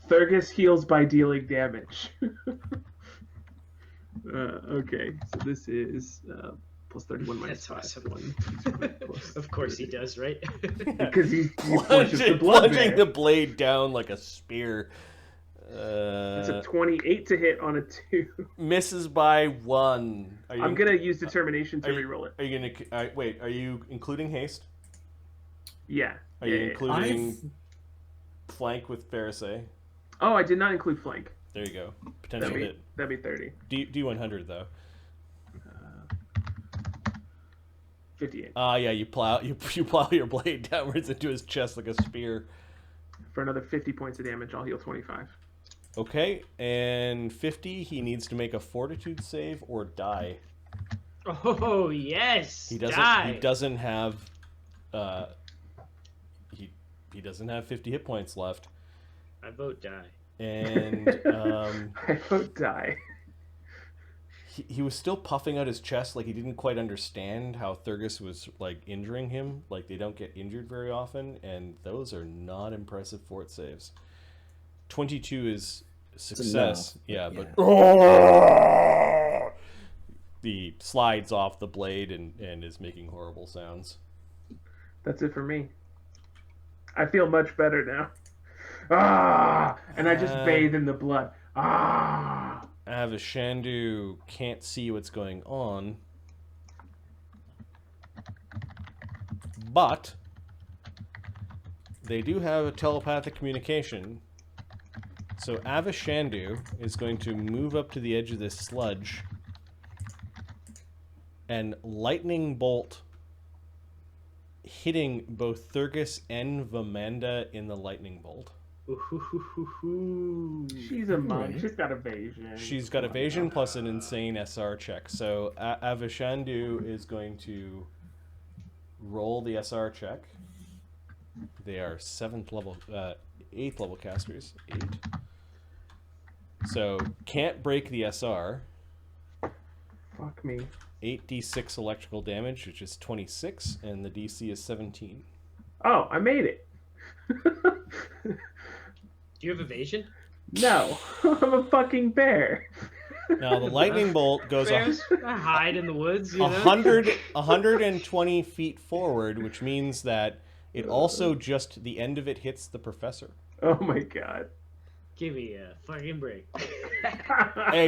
Thurgus heals by dealing damage. Okay, so this is plus 31 minus That's 5. awesome. 1 plus Of course he does, right? Because he pushes the blood Plunging there. the blade down like a spear. It's a 28 to hit on a 2. Misses by 1. I'm going to use determination to are you- reroll it. Are you gonna wait? Are you including haste? Yeah. Are you Yeah. including flank with Pharisee? Oh, I did not include flank. There you go. Potential hit. That'd be 30. D100 though. 58. Yeah, you plow your blade downwards into his chest like a spear. For another 50 points of damage, I'll heal 25. Okay, and 50, he needs to make a fortitude save or die. Oh yes. He doesn't. Die. He doesn't have. He doesn't have 50 hit points left, I vote die. and I vote die. he was still puffing out his chest like he didn't quite understand how Thurgus was like injuring him. Like they don't get injured very often, and those are not impressive fort saves. 22 is success. Yeah, but he slides off the blade and is making horrible sounds. That's it for me. I feel much better now. Ah! And I just bathe in the blood. Ah! Avashandu can't see what's going on, but they do have a telepathic communication. So Avashandu is going to move up to the edge of this sludge and lightning bolt, hitting both Thurgus and Vamanda in the lightning bolt. Ooh. She's a monk. Right. She's got evasion. She's got evasion plus an insane SR check. So Avashandu is going to roll the SR check. They are 8th level casters. 8. So can't break the SR. Fuck me. 8d6 electrical damage, which is 26, and the DC is 17. Oh, I made it. Do you have evasion? No, I'm a fucking bear. Now the lightning bolt goes Bears hide in the woods, you know? 120 feet forward, which means that it also just the end of it hits the professor. Oh my god. Give me a fucking break.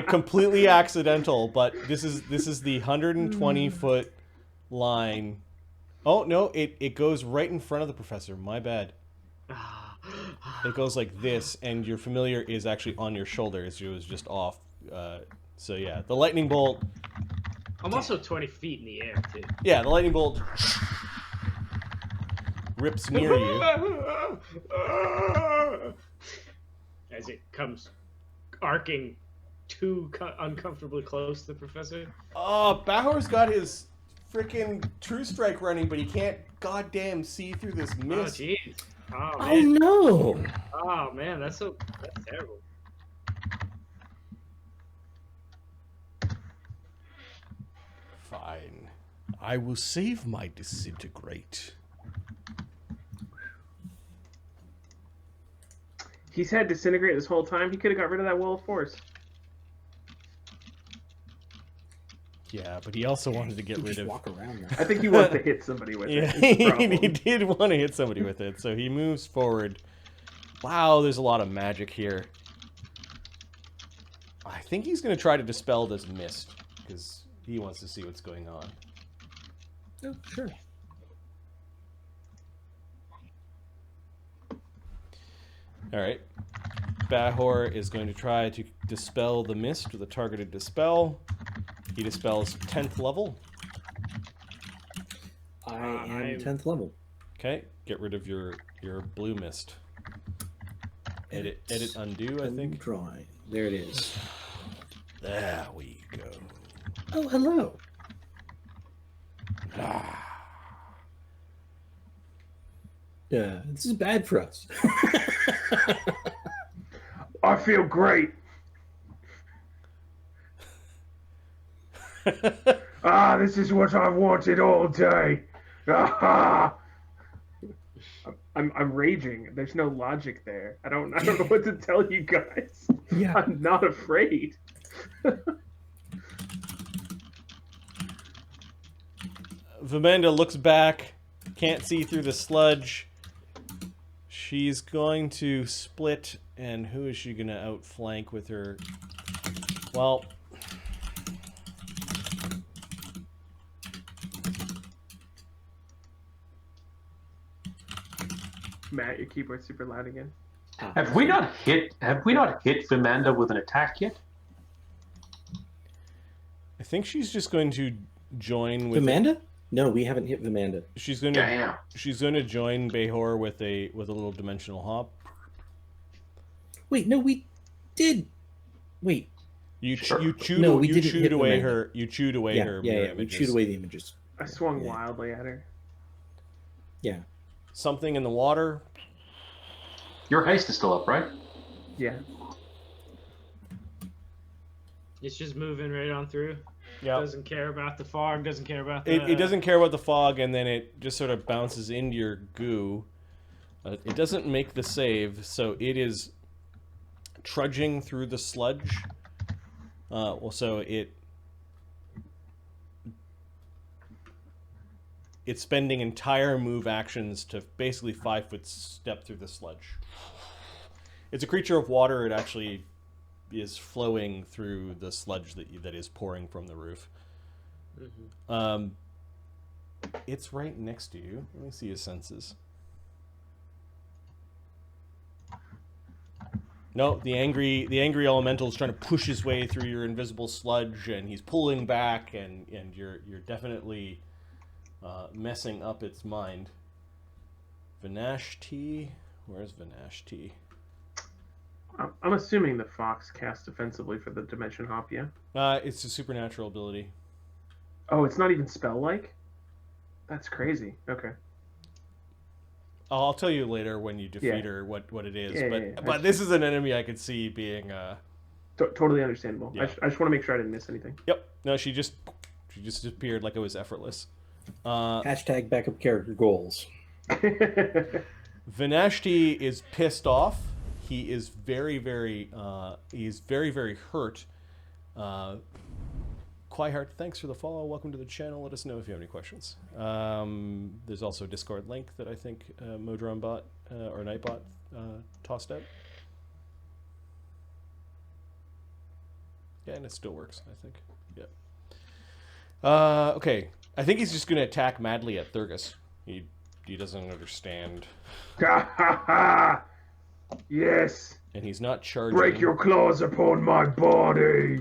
Completely accidental, but this is the 120 foot line. Oh no, it goes right in front of the professor. My bad. It goes like this, and your familiar is actually on your shoulder. It was just off. So yeah, the lightning bolt. I'm also 20 feet in the air, too. Yeah, the lightning bolt rips near you. As it comes arcing too uncomfortably close to the professor. Oh, Bahor's got his freaking True Strike running, but he can't goddamn see through this Oh, mist. jeez. Oh, Oh man. no! Oh, man, that's terrible. Fine. I will save my disintegrate. He's had disintegrate this whole time. He could have got rid of that wall of force. Yeah, but he also wanted to get rid Just of. walk around there. I think he wants to hit somebody with Yeah, it. It's the problem. he did want to hit somebody with it, so he moves forward. Wow, there's a lot of magic here. I think he's going to try to dispel this mist, because he wants to see what's going on. Oh, sure. Alright. Bahor is going to try to dispel the mist with a targeted dispel. He dispels 10th level. I am 10th level. Okay, get rid of your blue mist. Edit undo, I think. Drawing. There it is. There we go. Oh, hello. This is bad for us. I feel great. This is what I've wanted all day. I'm raging. There's no logic there. I don't know what to tell you guys. Yeah. I'm not afraid. Vamanda looks back, can't see through the sludge. She's going to split, and who is she going to outflank with her? Well, Matt, your keyboard's super loud again. Have we not hit Vimanda with an attack yet? I think she's just going to join with Vimanda? No, we haven't hit Vimanda. She's going to join Bahor with a little dimensional hop. Wait, no, we did. Wait. You Sure. you chewed No, we you didn't chewed hit away Vimanda. her you chewed away her mirror We images. chewed away the images. I swung Yeah. wildly at her. Yeah. Something in the water. Your haste is still up, right? Yeah. It's just moving right on through. Yeah. Doesn't care about the fog. Doesn't care about the. It doesn't care about the fog, and then it just sort of bounces into your goo. It doesn't make the save, so it is trudging through the sludge. So it's spending entire move actions to basically 5-foot step through the sludge. It's a creature of water. It actually is flowing through the sludge that is pouring from the roof. Mhm. It's right next to you. Let me see his senses. No, the angry elemental is trying to push his way through your invisible sludge, and he's pulling back, and you're definitely messing up its mind. Vinashti, where's Vinashti? I'm assuming the fox cast defensively for the dimension hop, yeah? It's a supernatural ability. Oh, it's not even spell-like? That's crazy. Okay. I'll tell you later when you defeat Yeah. her what it is. Yeah, but yeah, yeah. but this is an enemy I could see being. Totally understandable. Yeah. I just want to make sure I didn't miss anything. Yep. No, she just disappeared like it was effortless. Hashtag backup character goals. Vinashti is pissed off. He is very hurt. Quieheart, thanks for the follow. Welcome to the channel. Let us know if you have any questions. There's also a Discord link that I think Modron bot or Nightbot tossed out. Yeah, and it still works, I think. Yeah. Okay. I think he's just going to attack madly at Thurgus. He doesn't understand. Yes. And he's not charging. Break your claws upon my body.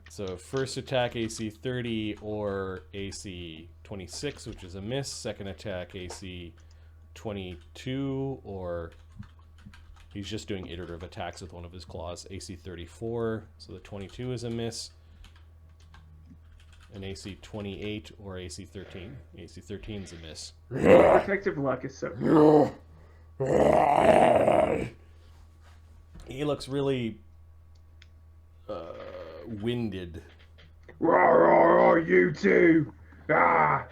So first attack AC 30 or AC 26, which is a miss. Second attack AC 22, or he's just doing iterative attacks with one of his claws. AC 34, so the 22 is a miss. An AC 28 or AC 13. AC 13 is a miss. Protective luck is so. He looks really winded. Roar, you two! Ah!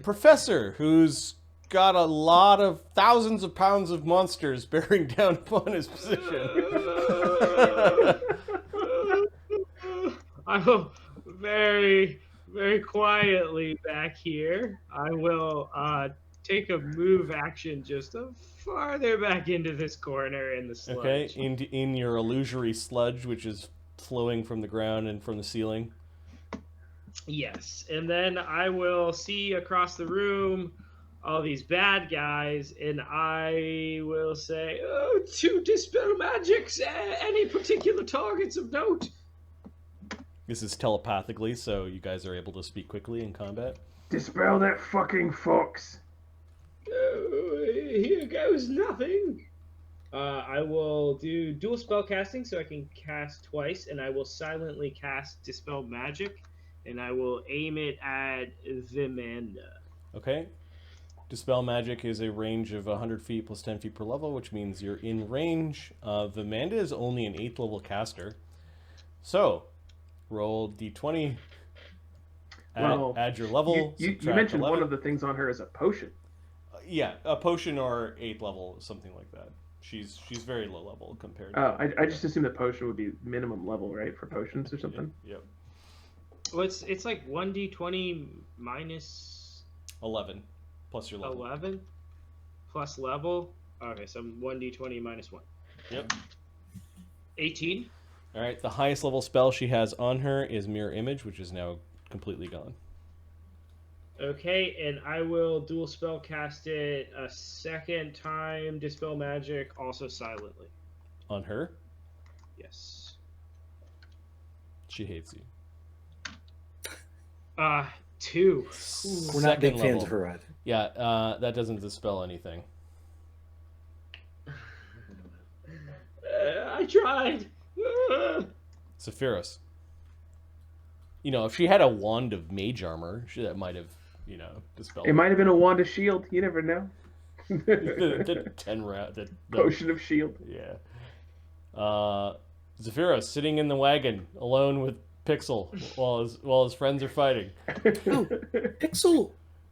Professor, who's got a lot of thousands of pounds of monsters bearing down upon his position. I will very, very quietly back here. I will take a move action just a farther back into this corner in the sludge. Okay, in your illusory sludge, which is flowing from the ground and from the ceiling. Yes, and then I will see across the room all these bad guys, and I will say, Oh, 2 Dispel Magics. Any particular targets of note? This is telepathically, so you guys are able to speak quickly in combat. Dispel that fucking fox! Oh, here goes nothing. I will do dual spell casting, so I can cast twice, and I will silently cast Dispel Magic, and I will aim it at Vimanda. Okay. Dispel Magic is a range of 100 feet plus 10 feet per level, which means you're in range. Vimanda is only an 8th level caster. So, roll d20, add your level. You mentioned 11. one of the things on her is a potion. Yeah, a potion or 8th level, something like that. She's very low level compared to... Oh, I just assumed the potion would be minimum level, right, for potions or something? Yep. Well, it's like 1d20 minus 11 plus your level. 11 plus level. Okay, so 1d20 minus 1. Yep. 18. All right, the highest level spell she has on her is Mirror Image, which is now completely gone. Okay, and I will dual spell cast it a second time. Dispel Magic, also silently. On her? Yes. She hates you. 2. We're not big Second fans level. of her either. Yeah, that doesn't dispel anything. I tried. Sephiroth. You know, if she had a wand of mage armor, that might have, dispelled It might have been a wand of shield. You never know. the 10 round. The Potion of shield. Yeah. Sephiroth sitting in the wagon alone with Pixel while his friends are fighting. Oh,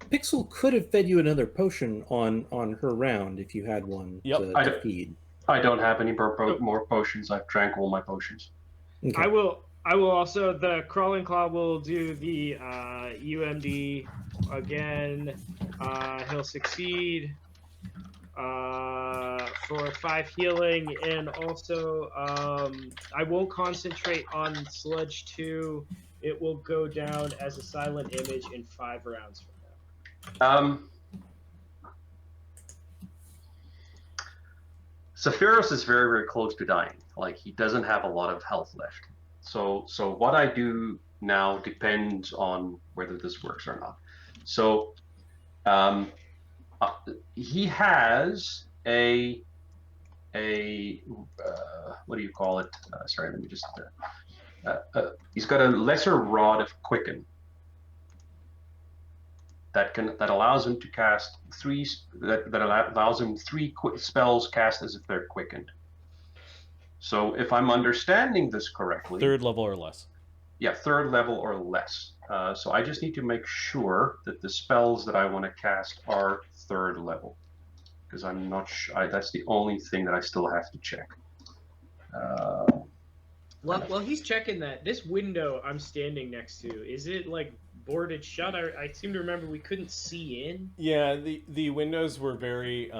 Pixel could have fed you another potion on her round if you had one to feed. I don't have any more potions. I've drank all my potions. Okay. I will also, the Crawling Claw will do the UMD again. He'll succeed for 5 healing, and also I won't concentrate on Sludge 2. It will go down as a silent image in 5 rounds from now. Sephiroth is very, very close to dying. Like, he doesn't have a lot of health left. So what I do now depends on whether this works or not. So he has a what do you call it? Sorry, let me just. He's got a lesser rod of quicken that allows him to cast 3 allows him 3 spells cast as if they're quickened. So if I'm understanding this correctly, 3rd level or less. Yeah, 3rd level or less. So I just need to make sure that the spells that I want to cast are 3rd level, because I'm not sure. That's the only thing that I still have to check. While he's checking that, this window I'm standing next to, is it like boarded shut? I seem to remember we couldn't see in. Yeah, the windows were very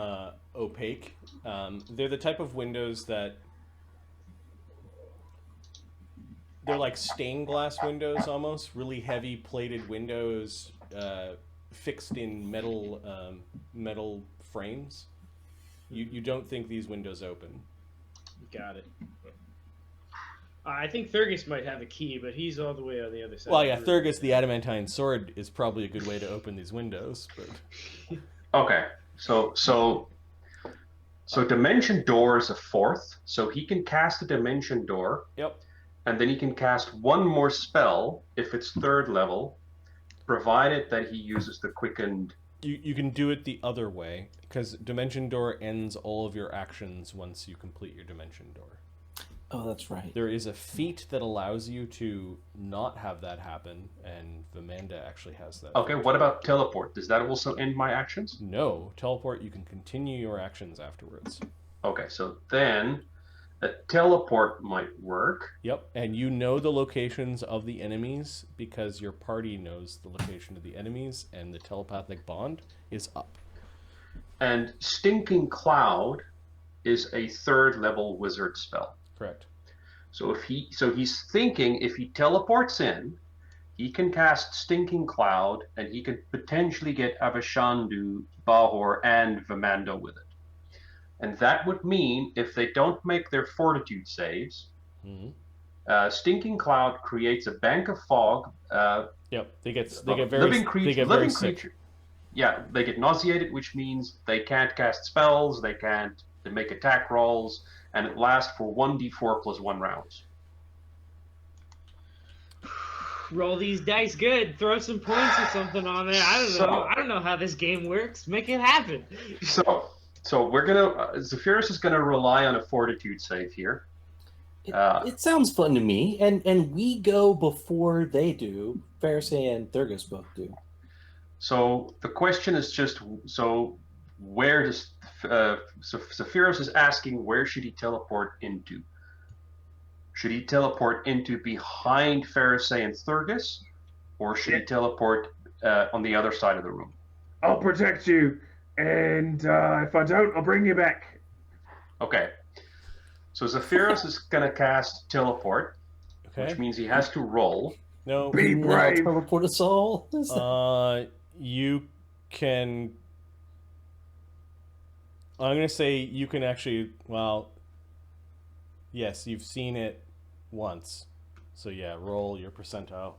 opaque. They're the type of windows that they're like stained glass windows almost, really heavy plated windows fixed in metal frames. You don't think these windows open. Got it. I think Thurgus might have a key, but he's all the way on the other side. Well, yeah, Thurgus, the adamantine sword, is probably a good way to open these windows. But okay, so Dimension Door is a 4th, so he can cast a Dimension Door. Yep. And then he can cast 1 more spell if it's 3rd level, provided that he uses the quickened. You can do it the other way, because Dimension Door ends all of your actions once you complete your Dimension Door. Oh, that's right. There is a feat that allows you to not have that happen, and Vamanda actually has that. Okay, what about teleport? Does that also end my actions? No, teleport, you can continue your actions afterwards. Okay, so then a teleport might work. Yep, and you know the locations of the enemies because your party knows the location of the enemies, and the telepathic bond is up. And Stinking Cloud is a 3rd level wizard spell. Correct. So he's thinking if he teleports in, he can cast Stinking Cloud, and he could potentially get Avashandu, Bahor, and Vamanda with it. And that would mean if they don't make their fortitude saves, Stinking Cloud creates a bank of fog. Yep, they get very living creature. They get living very creature. sick. Yeah, they get nauseated, which means they can't cast spells, they make attack rolls, and it lasts for 1d4 plus 1 rounds. Roll these dice good. Throw some points or something on there. I don't know. I don't know how this game works. Make it happen. So we're gonna. Zephyrus is gonna rely on a fortitude save here. It sounds fun to me, and we go before they do. Pharisee and Thurgus both do. So the question is just where does Zephyrus is asking where should he teleport into? Should he teleport into behind Pharisee and Thurgus, or should he teleport on the other side of the room? I'll protect you, and if I don't, I'll bring you back. Okay. So Zephyrus is gonna cast teleport, Okay. which means he has to roll. No. Be Now brave. teleport us all. You can. I'm gonna say you can actually. Well. Yes, you've seen it once. So yeah, roll your percentile.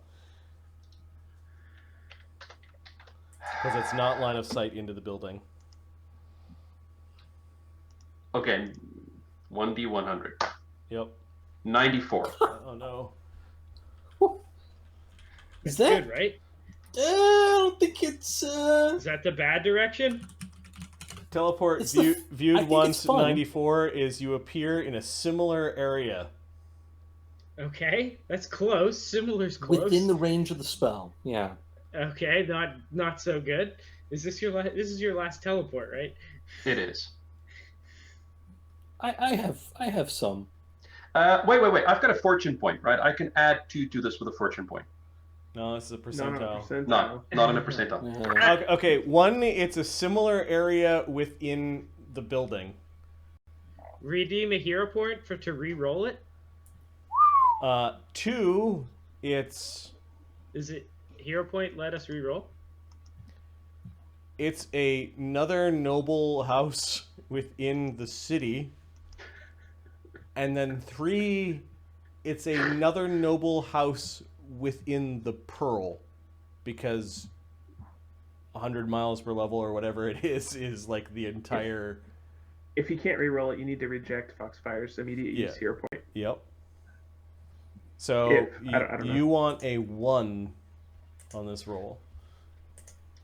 Because it's not line of sight into the building. Okay, 1d100. Yep. 94. Oh no. Is Good, that? right? I don't think it's. Is that the bad direction? Teleport It's the- I viewed think once. it's fun. 94 is you appear in a similar area. Okay, that's close. Similar's close. within the range of the spell. Yeah. Okay, not so good. Is this your this is your last teleport, right? It is. I have some. Wait. I've got a fortune point, right? I can add 2 to this with a fortune point. No, it's a Not percentile. percentile. Not on a percentile. Okay, one, it's a similar area within the building. Redeem a hero point to re-roll it. 2, it's Is it hero point? Let us re-roll. it's another noble house within the city. And then 3, it's another noble house within the Pearl, because 100 miles per level or whatever it is like the entire. If you can't re-roll it, you need to reject Foxfire's immediate use Yeah. hero point. Yep. So I don't know. you want a 1 on this roll.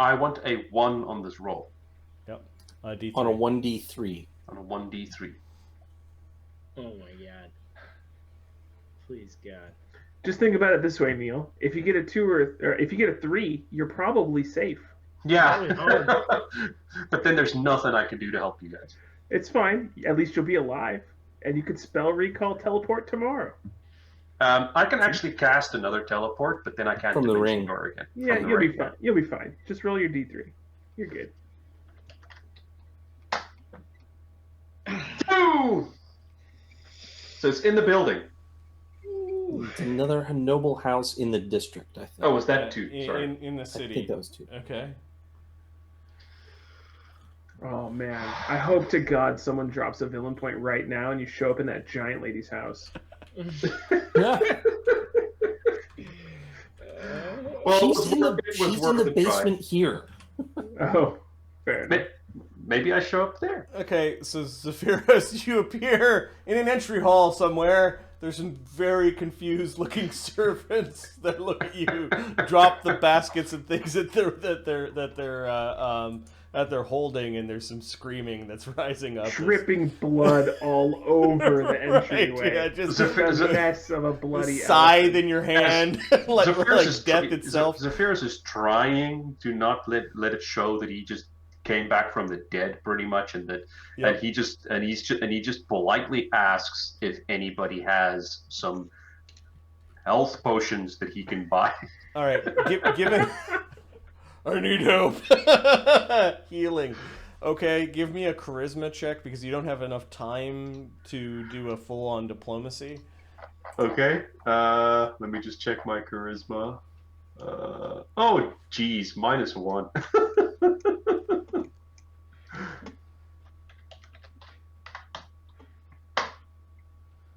I want a 1 on this roll. Yep. D3. On a 1d3. On a 1d3. Oh my god. Please God. Just think about it this way, Neil. If you get a 2 or if you get a 3, you're probably safe. Yeah. Probably But then there's nothing I can do to help you guys. It's fine. At least you'll be alive, and you could spell recall teleport tomorrow. I can actually cast another teleport, but then I can't From the dimension ring. door again. Yeah, From the you'll be ring. fine. You'll be fine. Just roll your d3. You're good. 2! So it's in the building. It's another noble house in the district, I think. Oh, was that 2? Sorry. in the I city. think that was 2. Okay. Oh man, I hope to God someone drops a villain point right now, and you show up in that giant lady's house. Yeah. Well, she's in the, it was she's worth in the a try. basement here. Oh, fair enough. Maybe I show up there. Okay, so Zephyrus, you appear in an entry hall somewhere. There's some very confused looking servants that look at you, drop the baskets and things that they're holding, and there's some screaming that's rising up. Dripping blood all over the entryway. Yeah, just a mess of a bloody scythe elephant. in your hand, like death itself. Zephyrus is trying to not let it show that he just came back from the dead, pretty much, and that and he just politely asks if anybody has some health potions that he can buy. All right, give it. I need help. Healing. Okay, give me a charisma check because you don't have enough time to do a full-on diplomacy. Okay. Let me just check my charisma. Oh, geez, -1.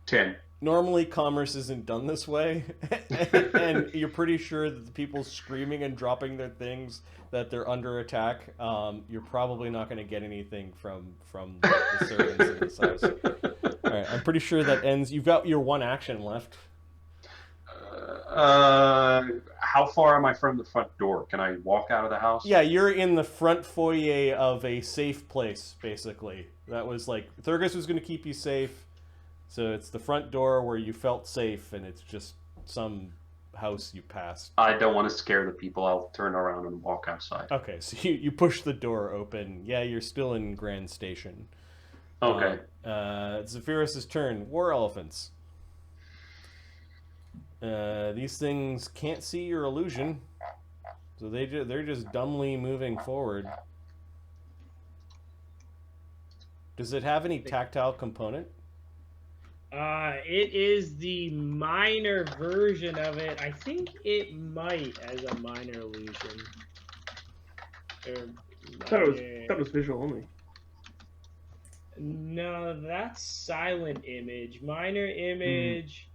10. Normally, commerce isn't done this way, and you're pretty sure that the people screaming and dropping their things that they're under attack. You're probably not going to get anything from the servants in this house. All right, I'm pretty sure that ends. You've got your one action left. How far am I from the front door? Can I walk out of the house? Yeah, you're in the front foyer of a safe place, basically. That was like Thurgus was going to keep you safe. So it's the front door where you felt safe, and it's just some house you passed. I don't want to scare the people. I'll turn around and walk outside. Okay, so you push the door open. Yeah, you're still in Grand Station. Okay. Zephyrus' turn. War elephants. These things can't see your illusion, so they're just dumbly moving forward. Does it have any tactile component? It is the minor version of it. I think it might as a minor illusion. I thought it was visual only. No, that's silent image. Minor image.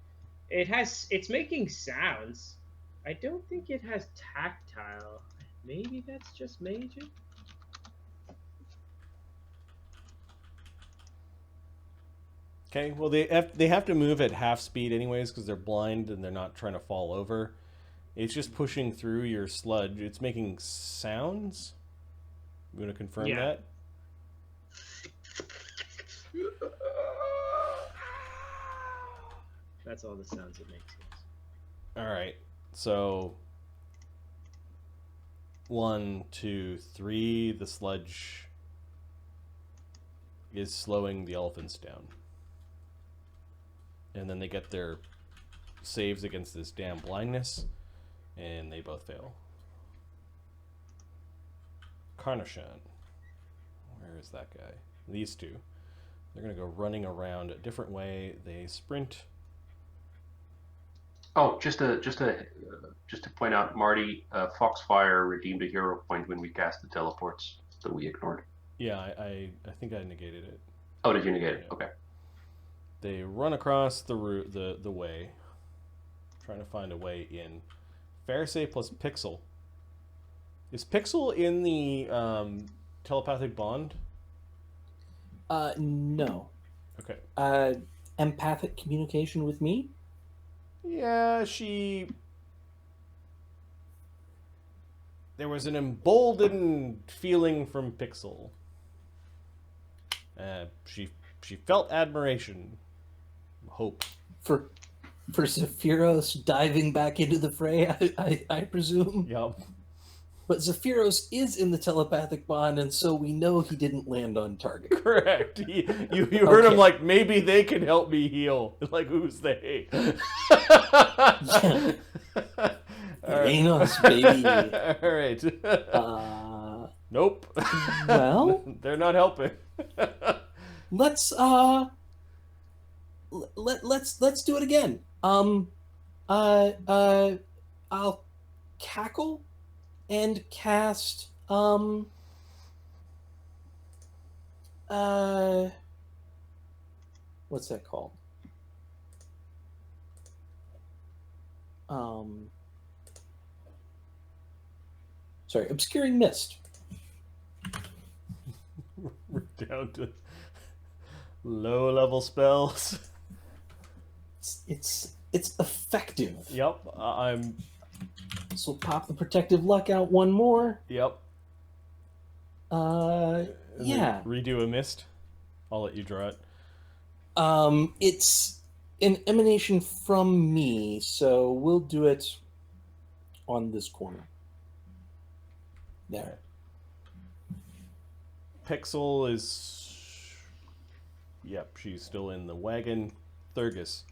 It's making sounds. I don't think it has tactile. Maybe that's just magic. Okay, well they have to move at half speed anyways because they're blind and they're not trying to fall over. It's just pushing through your sludge. It's making sounds. You want to confirm that? That's all the sounds it makes. All right, so 1, 2, 3. The sludge is slowing the elephants down. And then they get their saves against this damn blindness, and they both fail. Karnashan. Where is that guy? These two. They're going to go running around a different way. They sprint. Oh, just to point out, Marty, Foxfire redeemed a hero point when we cast the teleports that we ignored. Yeah, I think I negated it. Oh, did you negate it? Okay. They run across the way, trying to find a way in. Pharisee plus Pixel. Is Pixel in the telepathic bond? No. Okay. Empathic communication with me? Yeah, there was an emboldened feeling from Pixel. She felt admiration. Hope. For Zephyros diving back into the fray, I presume? Yep. But Zephyros is in the telepathic bond, and so we know he didn't land on target. Correct. You heard him like, maybe they can help me heal. Like, who's they? Yeah. Ain't us, baby. All right. Nope. Well, they're not helping. let's do it again. I'll cackle and cast what's that called? Sorry, obscuring mist. We're down to low level spells. It's effective. Yep. I'm. So pop the protective luck out one more. Yep. Yeah. Redo a mist. I'll let you draw it. It's an emanation from me, so we'll do it on this corner. There. Pixel is. Yep, she's still in the wagon. Thurgus.